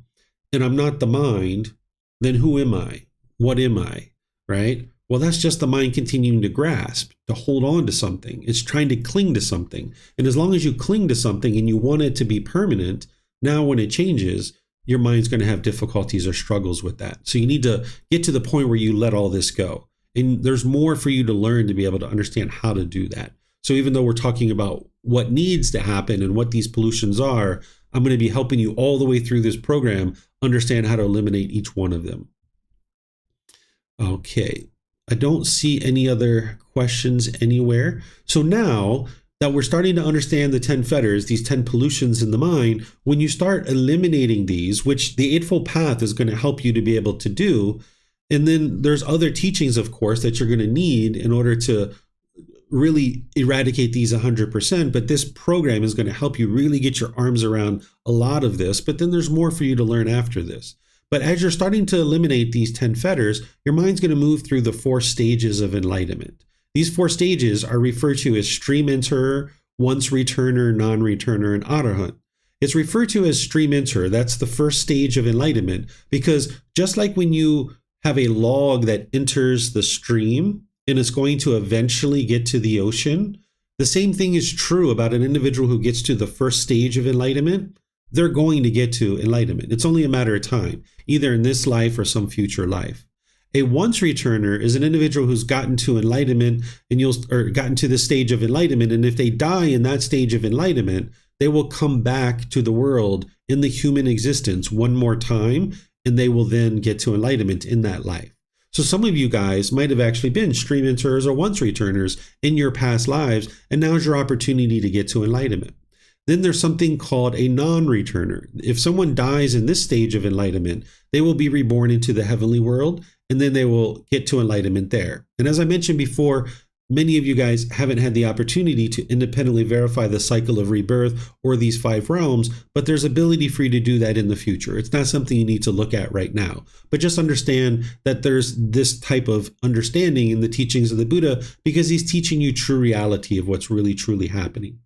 and I'm not the mind, then who am I? What am I? Right? Well, that's just the mind continuing to grasp, to hold on to something. It's trying to cling to something. And as long as you cling to something and you want it to be permanent, now when it changes, your mind's going to have difficulties or struggles with that. So you need to get to the point where you let all this go. And there's more for you to learn to be able to understand how to do that. So even though we're talking about what needs to happen and what these pollutions are, I'm going to be helping you all the way through this program understand how to eliminate each one of them. Okay, I don't see any other questions anywhere. So now that we're starting to understand the 10 fetters, these 10 pollutions in the mind, when you start eliminating these, which the Eightfold Path is going to help you to be able to do, and then there's other teachings, of course, that you're going to need in order to really eradicate these 100%, but this program is going to help you really get your arms around a lot of this, but then there's more for you to learn after this. But as you're starting to eliminate these 10 fetters, your mind's going to move through the 4 stages of enlightenment. These 4 stages are referred to as stream enterer, once returner, non-returner, and arahant. It's referred to as stream enterer. That's the first stage of enlightenment, because just like when you have a log that enters the stream, and it's going to eventually get to the ocean, the same thing is true about an individual who gets to the first stage of enlightenment. They're going to get to enlightenment. It's only a matter of time, either in this life or some future life. A once returner is an individual who's gotten to enlightenment or gotten to the stage of enlightenment. And if they die in that stage of enlightenment, they will come back to the world in the human existence one more time, and they will then get to enlightenment in that life. So some of you guys might have actually been stream enterers or once returners in your past lives, and now's your opportunity to get to enlightenment. Then there's something called a non-returner. If someone dies in this stage of enlightenment, they will be reborn into the heavenly world, and then they will get to enlightenment there. And as I mentioned before, many of you guys haven't had the opportunity to independently verify the cycle of rebirth or these 5 realms, but there's ability for you to do that in the future. It's not something you need to look at right now, but just understand that there's this type of understanding in the teachings of the Buddha, because he's teaching you true reality of what's really truly happening.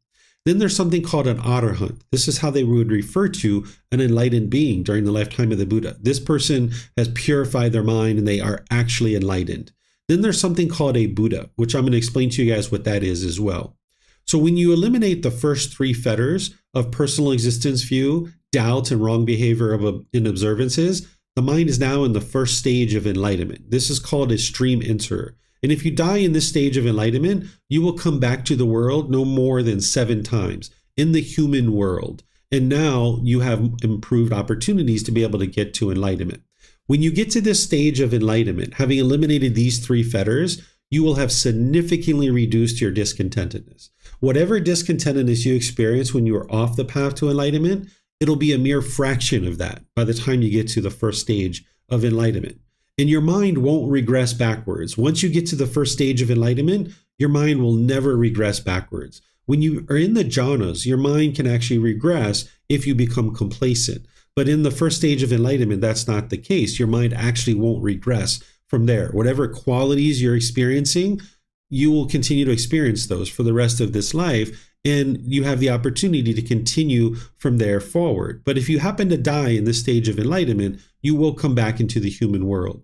Then there's something called an arahant. This is how they would refer to an enlightened being during the lifetime of the Buddha. This person has purified their mind and they are actually enlightened. Then there's something called a Buddha, which I'm going to explain to you guys what that is as well. So when you eliminate the first 3 fetters of personal existence view, doubt, and wrong behavior in observances, the mind is now in the first stage of enlightenment. This is called a stream enterer. And if you die in this stage of enlightenment, you will come back to the world no more than 7 times in the human world. And now you have improved opportunities to be able to get to enlightenment. When you get to this stage of enlightenment, having eliminated these 3 fetters, you will have significantly reduced your discontentedness. Whatever discontentedness you experience when you are off the path to enlightenment, it'll be a mere fraction of that by the time you get to the first stage of enlightenment. And your mind won't regress backwards. Once you get to the first stage of enlightenment, your mind will never regress backwards. When you are in the jhanas, your mind can actually regress if you become complacent. But in the first stage of enlightenment, that's not the case. Your mind actually won't regress from there. Whatever qualities you're experiencing, you will continue to experience those for the rest of this life. And you have the opportunity to continue from there forward. But if you happen to die in this stage of enlightenment, you will come back into the human world.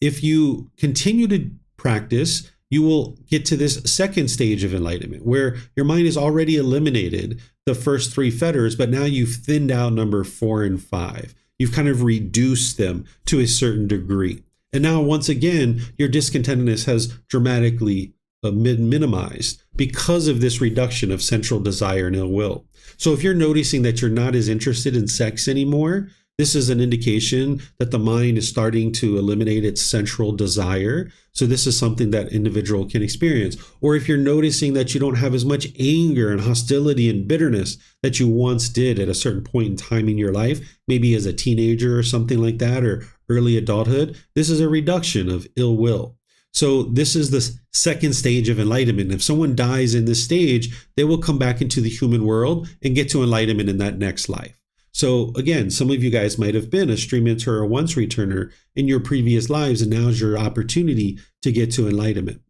If you continue to practice, you will get to this second stage of enlightenment where your mind has already eliminated the first 3 fetters, but now you've thinned out number 4 and 5. You've kind of reduced them to a certain degree. And now, once again, your discontentedness has dramatically minimized because of this reduction of central desire and ill will. So if you're noticing that you're not as interested in sex anymore, this is an indication that the mind is starting to eliminate its central desire. So this is something that individual can experience. Or if you're noticing that you don't have as much anger and hostility and bitterness that you once did at a certain point in time in your life, maybe as a teenager or something like that, or early adulthood, this is a reduction of ill will. So this is the second stage of enlightenment. If someone dies in this stage, they will come back into the human world and get to enlightenment in that next life. So again, some of you guys might have been a stream enterer or once returner in your previous lives, and now's your opportunity to get to enlightenment.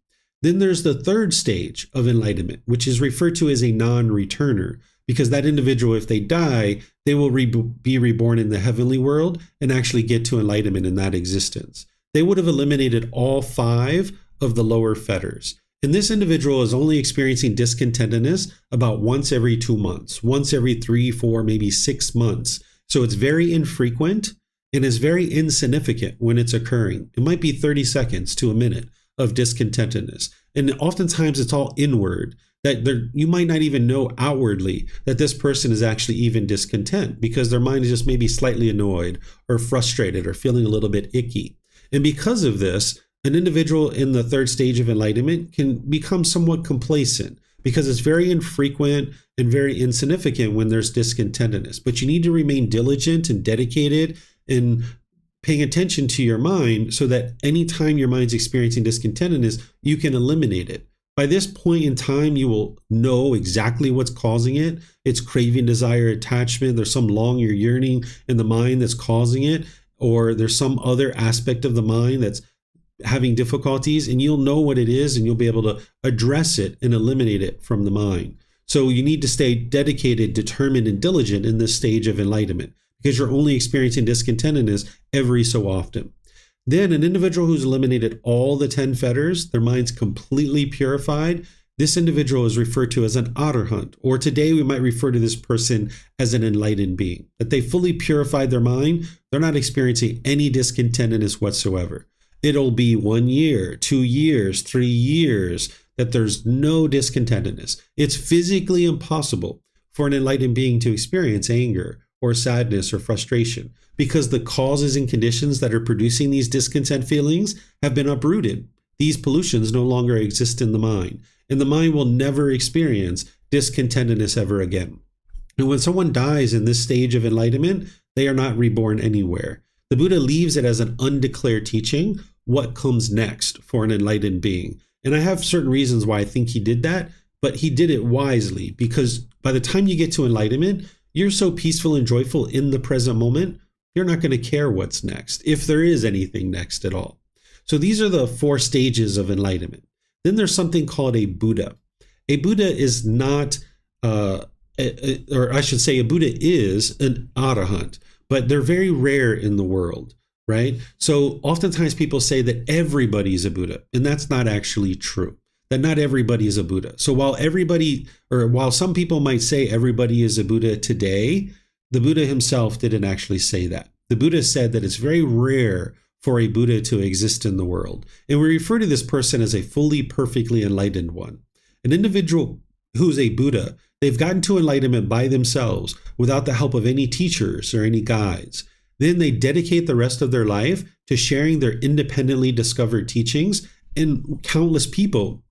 Then there's the third stage of enlightenment, which is referred to as a non-returner, because that individual, if they die, they will be reborn in the heavenly world and actually get to enlightenment in that existence. They would have eliminated all 5 of the lower fetters. And this individual is only experiencing discontentedness about once every 2 months, once every 3, 4, maybe 6 months. So it's very infrequent and is very insignificant when it's occurring. It might be 30 seconds to a minute of discontentedness. And oftentimes it's all inward, that you might not even know outwardly that this person is actually even discontent, because their mind is just maybe slightly annoyed or frustrated or feeling a little bit icky. And because of this, an individual in the third stage of enlightenment can become somewhat complacent, because it's very infrequent and very insignificant when there's discontentedness. But you need to remain diligent and dedicated in paying attention to your mind, so that anytime your mind's experiencing discontentedness, you can eliminate it. By this point in time, you will know exactly what's causing it. It's craving, desire, attachment. There's some longing or yearning in the mind that's causing it, or there's some other aspect of the mind that's having difficulties, and you'll know what it is, and you'll be able to address it and eliminate it from the mind. So you need to stay dedicated, determined, and diligent in this stage of enlightenment, because you're only experiencing discontentedness every so often. Then an individual who's eliminated all the 10 fetters, their mind's completely purified, this individual is referred to as an arahant, or today we might refer to this person as an enlightened being. That they fully purified their mind, they're not experiencing any discontentedness whatsoever. It'll be 1 year, 2 years, 3 years that there's no discontentedness. It's physically impossible for an enlightened being to experience anger or sadness or frustration because the causes and conditions that are producing these discontent feelings have been uprooted. These pollutions no longer exist in the mind, and the mind will never experience discontentedness ever again. And when someone dies in this stage of enlightenment, they are not reborn anywhere. The Buddha leaves it as an undeclared teaching, what comes next for an enlightened being. And I have certain reasons why I think he did that, but he did it wisely, because by the time you get to enlightenment, you're so peaceful and joyful in the present moment, you're not going to care what's next, if there is anything next at all. So these are the 4 stages of enlightenment. Then there's something called a Buddha. A Buddha is not, or I should say a Buddha is an arahant, but they're very rare in the world, right? So oftentimes people say that everybody is a Buddha, and that's not actually true, that not everybody is a Buddha. So while some people might say everybody is a Buddha today, the Buddha himself didn't actually say that. The Buddha said that it's very rare for a Buddha to exist in the world. And we refer to this person as a fully, perfectly enlightened one. An individual who's a Buddha, they've gotten to enlightenment by themselves without the help of any teachers or any guides. Then they dedicate the rest of their life to sharing their independently discovered teachings, and countless people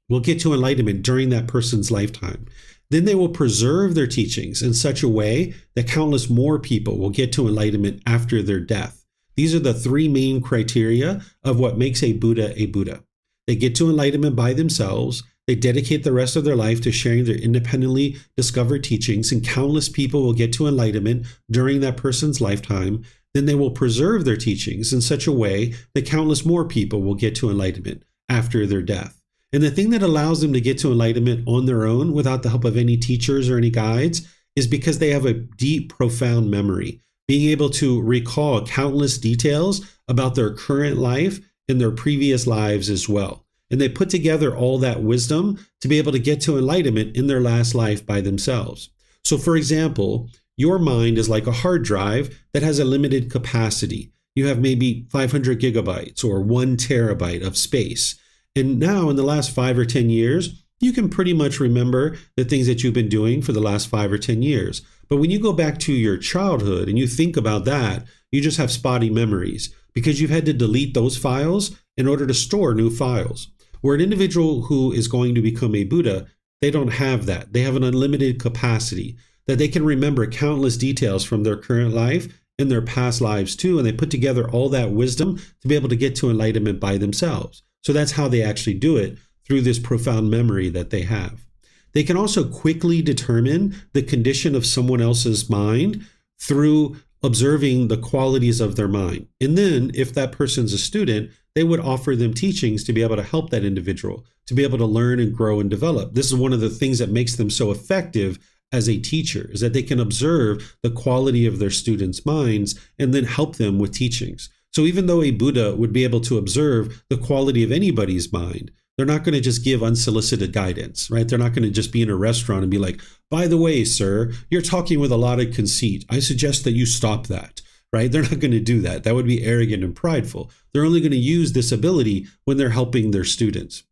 will get to enlightenment during that person's lifetime. Then they will preserve their teachings in such a way that countless more people will get to enlightenment after their death. These are the 3 main criteria of what makes a Buddha a Buddha. They get to enlightenment by themselves. They dedicate the rest of their life to sharing their independently discovered teachings, and countless people will get to enlightenment during that person's lifetime. Then they will preserve their teachings in such a way that countless more people will get to enlightenment after their death. And the thing that allows them to get to enlightenment on their own without the help of any teachers or any guides is because they have a deep, profound memory, being able to recall countless details about their current life and their previous lives as well. And they put together all that wisdom to be able to get to enlightenment in their last life by themselves. So for example, your mind is like a hard drive that has a limited capacity. You have maybe 500 gigabytes or 1 terabyte of space. And now in the last 5 or 10 years, you can pretty much remember the things that you've been doing for the last 5 or 10 years. But when you go back to your childhood and you think about that, you just have spotty memories because you've had to delete those files in order to store new files. Where an individual who is going to become a Buddha, they don't have that. They have an unlimited capacity that they can remember countless details from their current life and their past lives too. And they put together all that wisdom to be able to get to enlightenment by themselves. So that's how they actually do it, through this profound memory that they have. They can also quickly determine the condition of someone else's mind through observing the qualities of their mind. And then if that person's a student, they would offer them teachings to be able to help that individual, to be able to learn and grow and develop. This is one of the things that makes them so effective as a teacher, is that they can observe the quality of their students' minds and then help them with teachings. So even though a Buddha would be able to observe the quality of anybody's mind, they're not going to just give unsolicited guidance, right? They're not going to just be in a restaurant and be like, by the way, sir, you're talking with a lot of conceit. I suggest that you stop that, right? They're not going to do that. That would be arrogant and prideful. They're only going to use this ability when they're helping their students.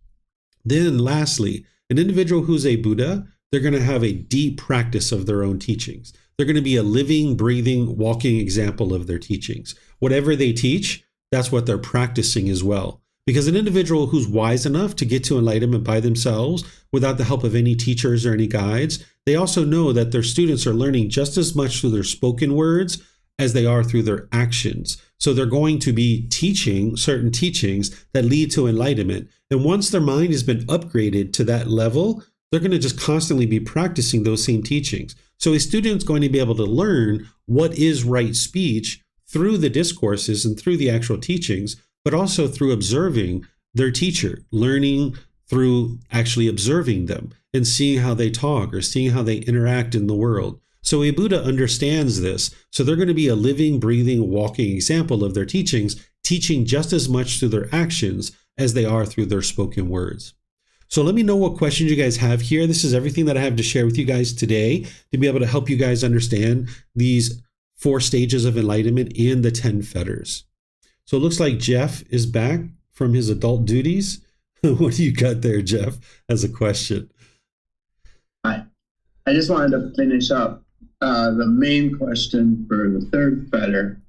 Then lastly, an individual who's a Buddha, they're going to have a deep practice of their own teachings. They're going to be a living, breathing, walking example of their teachings. Whatever they teach, that's what they're practicing as well. Because an individual who's wise enough to get to enlightenment by themselves without the help of any teachers or any guides, they also know that their students are learning just as much through their spoken words as they are through their actions. So they're going to be teaching certain teachings that lead to enlightenment. And once their mind has been upgraded to that level, they're going to just constantly be practicing those same teachings. So a student's going to be able to learn what is right speech through the discourses and through the actual teachings, but also through observing their teacher, learning through actually observing them and seeing how they talk or seeing how they interact in the world. So a Buddha understands this. So they're going to be a living, breathing, walking example of their teachings, teaching just as much through their actions as they are through their spoken words. So let me know what questions you guys have here. This is everything that I have to share with you guys today to be able to help you guys understand these 4 stages of enlightenment and the 10 fetters. So it looks like Jeff is back from his adult duties. What do you got there, Jeff, as a question? I just wanted to finish up the main question for the third fetter.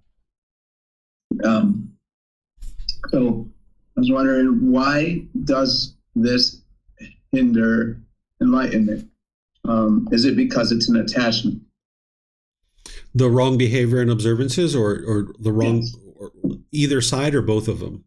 So I was wondering, why does this hinder enlightenment? Is it because it's an attachment? The wrong behavior and observances, or the wrong, Yes. or either side, or both of them?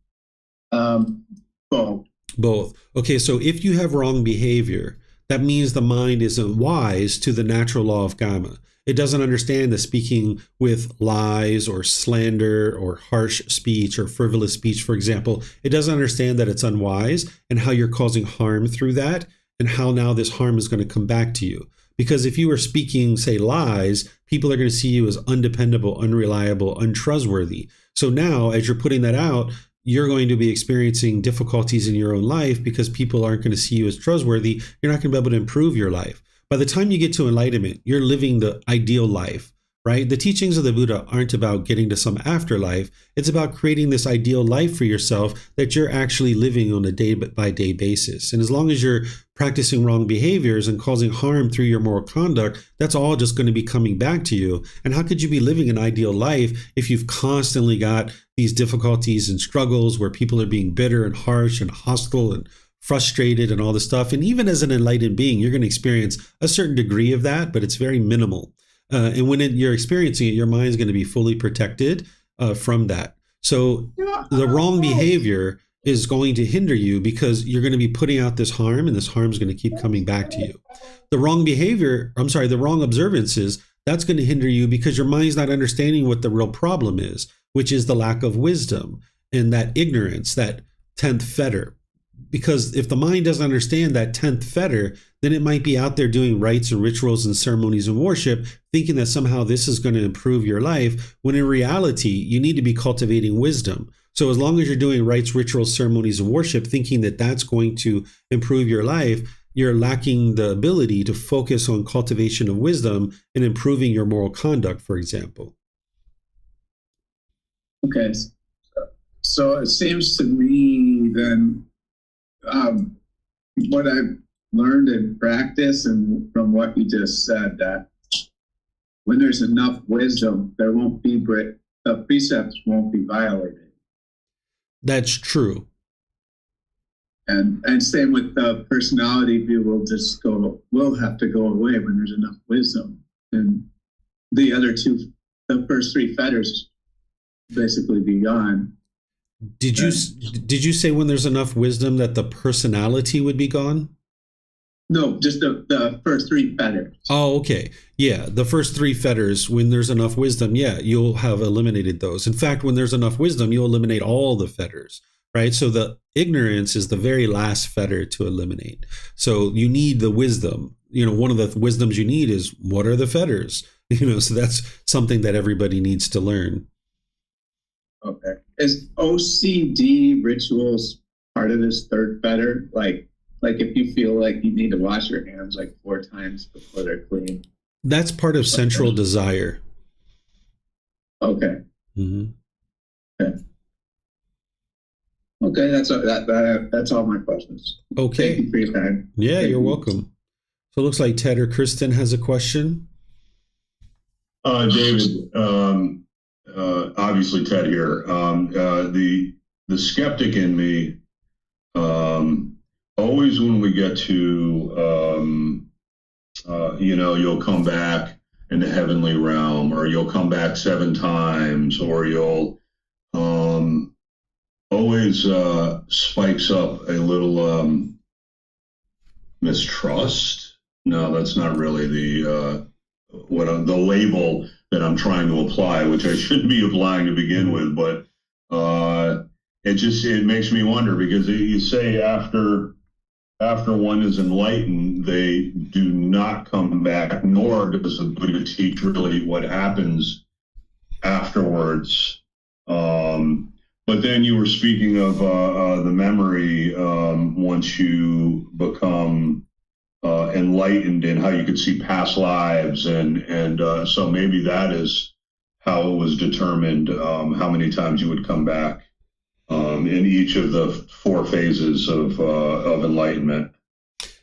Both. Both. Okay, so if you have wrong behavior, that means the mind isn't wise to the natural law of Gotama. It doesn't understand that speaking with lies or slander or harsh speech or frivolous speech, for example, it doesn't understand that it's unwise and how you're causing harm through that and how now this harm is going to come back to you. Because if you are speaking, say, lies, people are going to see you as undependable, unreliable, untrustworthy. So now, as you're putting that out, you're going to be experiencing difficulties in your own life because people aren't going to see you as trustworthy. You're not going to be able to improve your life. By the time you get to enlightenment, you're living the ideal life, right? The teachings of the Buddha aren't about getting to some afterlife. It's about creating this ideal life for yourself that you're actually living on a day-by-day basis. And as long as you're practicing wrong behaviors and causing harm through your moral conduct, that's all just going to be coming back to you. And how could you be living an ideal life if you've constantly got these difficulties and struggles where people are being bitter and harsh and hostile and frustrated and all this stuff? And even as an enlightened being, you're going to experience a certain degree of that, but it's very minimal. And when you're experiencing it, your mind's going to be fully protected from that. So the wrong behavior is going to hinder you because you're going to be putting out this harm, and this harm is going to keep coming back to you. The wrong behavior, the wrong observances, that's going to hinder you because your mind's not understanding what the real problem is, which is the lack of wisdom and that ignorance, that 10th fetter. Because if the mind doesn't understand that 10th fetter, then it might be out there doing rites and rituals and ceremonies and worship, thinking that somehow this is going to improve your life, when in reality, you need to be cultivating wisdom. So as long as you're doing rites, rituals, ceremonies, and worship, thinking that that's going to improve your life, you're lacking the ability to focus on cultivation of wisdom and improving your moral conduct, for example. Okay. So it seems to me then, what I've learned in practice and from what you just said, that when there's enough wisdom, there won't be the precepts won't be violated. That's true. And same with the personality view will have to go away when there's enough wisdom. And the first three fetters basically be gone. Did you say when there's enough wisdom that the personality would be gone? No, just the first three fetters. Oh, okay. Yeah, the first three fetters, when there's enough wisdom, yeah, you'll have eliminated those. In fact, when there's enough wisdom, you'll eliminate all the fetters, right? So the ignorance is the very last fetter to eliminate. So you need the wisdom. One of the wisdoms you need is, what are the fetters? So that's something that everybody needs to learn. Okay. Is OCD rituals part of this third fetter? Like if you feel like you need to wash your hands like 4 times before they're clean? That's part of central desire. Okay. Mm-hmm. Okay. Okay, that's all my questions. Okay. Thank you for your time. Yeah, Thank you're you. welcome. So it looks like Ted or Kristen has a question. David, obviously Ted here. The skeptic in me, always when we get to, you'll come back in the heavenly realm, or you'll come back 7 times, or you'll always spikes up a little mistrust. No, that's not really the label that I'm trying to apply, which I shouldn't be applying to begin with. But it makes me wonder, because you say after one is enlightened, they do not come back, nor does the Buddha teach really what happens afterwards. But then you were speaking of the memory once you become enlightened, and how you could see past lives, and so maybe that is how it was determined, how many times you would come back in each of the 4 phases of enlightenment.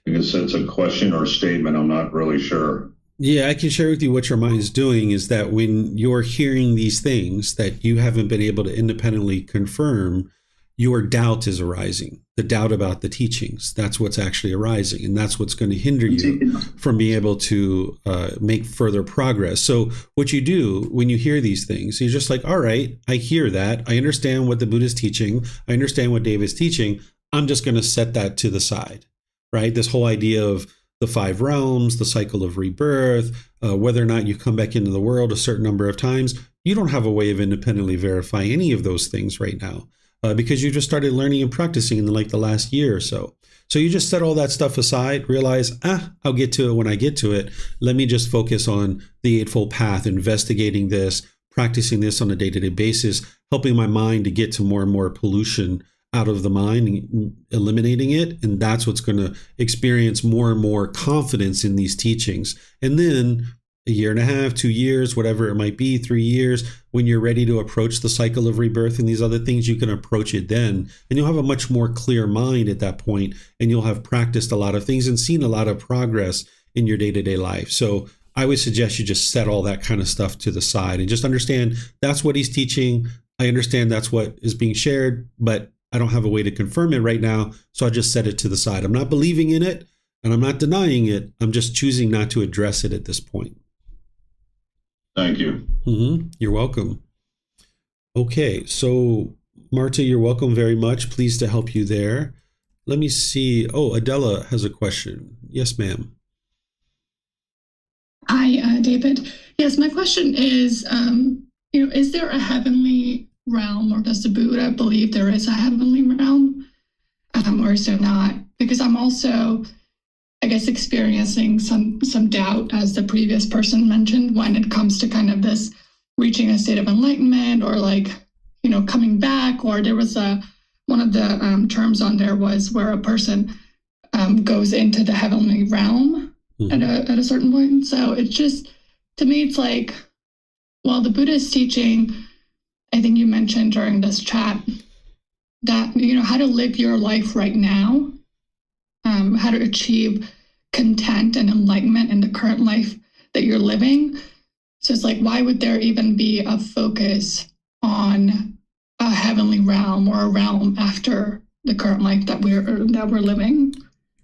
I guess that's a question or a statement. I'm not really sure. Yeah, I can share with you what your mind is doing is that when you're hearing these things that you haven't been able to independently confirm, your doubt is arising, the doubt about the teachings. That's what's actually arising. And that's what's going to hinder you from being able to make further progress. So what you do when you hear these things, you're just like, all right, I hear that. I understand what the Buddha is teaching. I understand what David's teaching. I'm just going to set that to the side, right? This whole idea of the 5 realms, the cycle of rebirth, whether or not you come back into the world a certain number of times, you don't have a way of independently verifying any of those things right now. Because you just started learning and practicing in like the last year or so. So you just set all that stuff aside, realize, I'll get to it when I get to it. Let me just focus on the Eightfold Path, investigating this, practicing this on a day-to-day basis, helping my mind to get to more and more pollution out of the mind, eliminating it. And that's what's going to experience more and more confidence in these teachings. And then a year and a half, 2 years, whatever it might be, 3 years, when you're ready to approach the cycle of rebirth and these other things, you can approach it then. And you'll have a much more clear mind at that point, and you'll have practiced a lot of things and seen a lot of progress in your day-to-day life. So I would suggest you just set all that kind of stuff to the side and just understand that's what he's teaching. I understand that's what is being shared, but I don't have a way to confirm it right now. So I'll just set it to the side. I'm not believing in it and I'm not denying it. I'm just choosing not to address it at this point. Thank you. You're welcome. Okay, so Marta, you're welcome very much. Pleased to help you there. Let me see. Oh, Adela has a question. Yes, ma'am. Hi, David. Yes, my question is, is there a heavenly realm, or does the Buddha believe there is a heavenly realm, or is there not? Because I'm also, I guess, experiencing some doubt, as the previous person mentioned, when it comes to kind of this reaching a state of enlightenment, or coming back. Or there was one of the terms on there was where a person goes into the heavenly realm at a certain point. So it's just, to me, it's like, well, the Buddha is teaching, I think you mentioned during this chat, that, how to live your life right now, how to achieve content and enlightenment in the current life that you're living. So it's like, why would there even be a focus on a heavenly realm or a realm after the current life that we're living?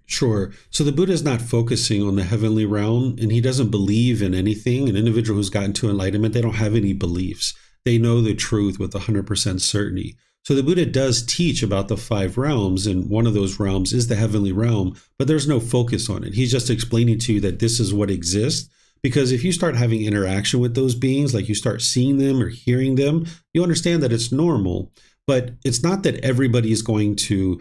Sure. So the Buddha is not focusing on the heavenly realm, and he doesn't believe in anything. An individual who's gotten to enlightenment, they don't have any beliefs. They know the truth with 100% certainty. So the Buddha does teach about the 5 realms, and one of those realms is the heavenly realm, but there's no focus on it. He's just explaining to you that this is what exists, because if you start having interaction with those beings, like you start seeing them or hearing them, you understand that it's normal. But it's not that everybody is going to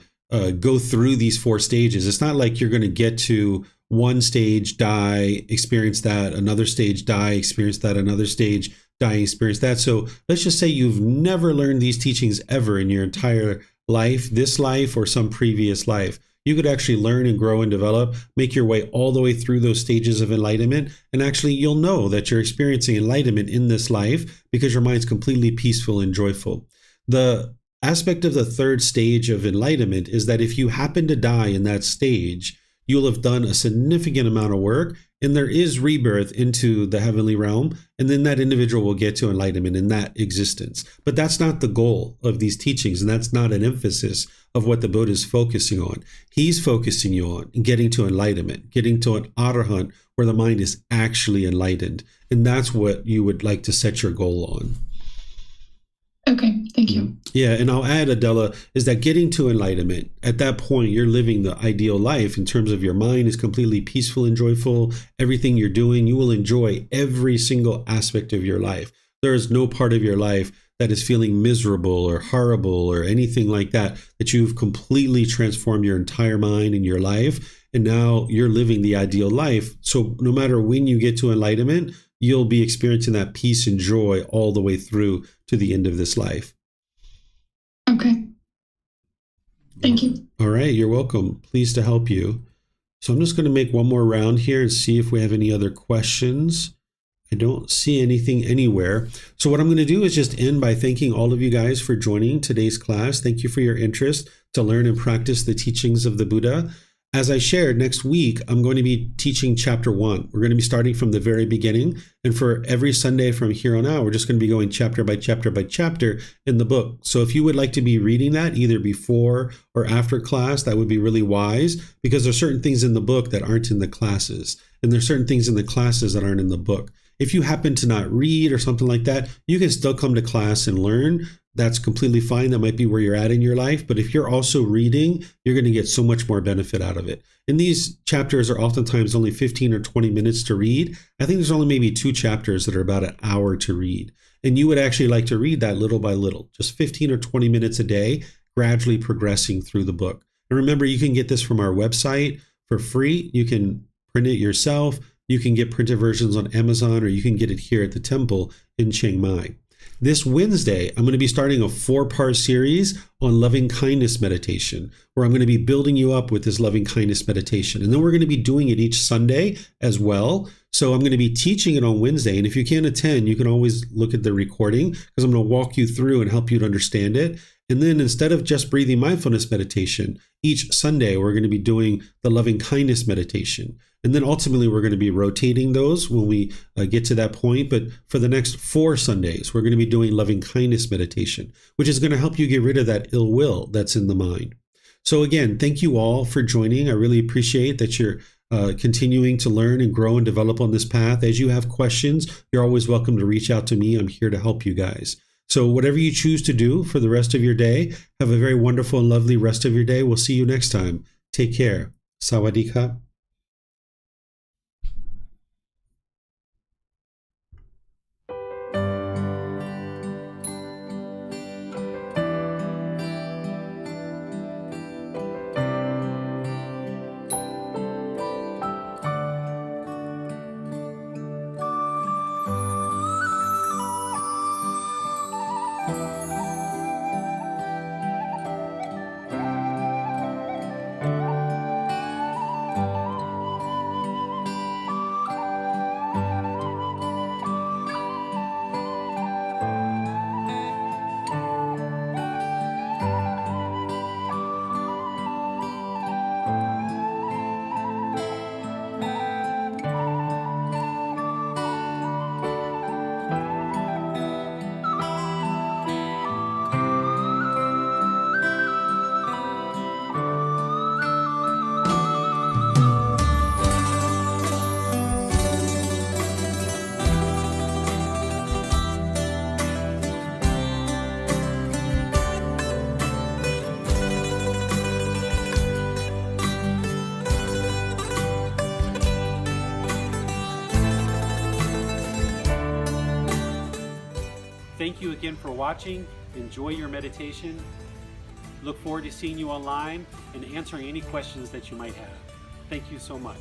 go through these 4 stages. It's not like you're going to get to one stage, die, experience that, another stage, die, experience that, another stage, die, experience that. So let's just say you've never learned these teachings ever in your entire life, this life or some previous life. You could actually learn and grow and develop, make your way all the way through those stages of enlightenment. And actually, you'll know that you're experiencing enlightenment in this life because your mind's completely peaceful and joyful. The aspect of the 3rd stage of enlightenment is that if you happen to die in that stage, you'll have done a significant amount of work, and there is rebirth into the heavenly realm, and then that individual will get to enlightenment in that existence. But that's not the goal of these teachings, and that's not an emphasis of what the Buddha is focusing on. He's focusing you on getting to enlightenment, getting to an arahant where the mind is actually enlightened, and that's what you would like to set your goal on. Okay, thank you. Yeah, and I'll add, Adela, is that getting to enlightenment, at that point, you're living the ideal life in terms of your mind is completely peaceful and joyful. Everything you're doing, you will enjoy every single aspect of your life. There is no part of your life that is feeling miserable or horrible or anything like that, that you've completely transformed your entire mind and your life. And now you're living the ideal life. So no matter when you get to enlightenment, you'll be experiencing that peace and joy all the way through to the end of this life. Okay. Thank you. All right. You're welcome. Pleased to help you. So I'm just going to make one more round here and see if we have any other questions. I don't see anything anywhere. So what I'm going to do is just end by thanking all of you guys for joining today's class. Thank you for your interest to learn and practice the teachings of the Buddha. As I shared, next week, I'm going to be teaching chapter 1. We're going to be starting from the very beginning. And for every Sunday from here on out, we're just going to be going chapter by chapter by chapter in the book. So if you would like to be reading that either before or after class, that would be really wise, because there's certain things in the book that aren't in the classes. And there's certain things in the classes that aren't in the book. If you happen to not read or something like that, you can still come to class and learn. That's completely fine. That might be where you're at in your life. But if you're also reading, you're going to get so much more benefit out of it. And these chapters are oftentimes only 15 or 20 minutes to read. I think there's only maybe 2 chapters that are about an hour to read. And you would actually like to read that little by little, just 15 or 20 minutes a day, gradually progressing through the book. And remember, you can get this from our website for free. You can print it yourself. You can get printed versions on Amazon, or you can get it here at the temple in Chiang Mai. This Wednesday, I'm going to be starting a 4-part series on loving kindness meditation, where I'm going to be building you up with this loving kindness meditation. And then we're going to be doing it each Sunday as well. So I'm going to be teaching it on Wednesday. And if you can't attend, you can always look at the recording, because I'm going to walk you through and help you to understand it. And then instead of just breathing mindfulness meditation, each Sunday, we're going to be doing the loving kindness meditation. And then ultimately, we're going to be rotating those when we get to that point. But for the next 4 Sundays, we're going to be doing loving kindness meditation, which is going to help you get rid of that ill will that's in the mind. So again, thank you all for joining. I really appreciate that you're continuing to learn and grow and develop on this path. As you have questions, you're always welcome to reach out to me. I'm here to help you guys. So whatever you choose to do for the rest of your day, have a very wonderful and lovely rest of your day. We'll see you next time. Take care. Sawadee ka. Thank you again for watching. Enjoy your meditation. Look forward to seeing you online and answering any questions that you might have. Thank you so much.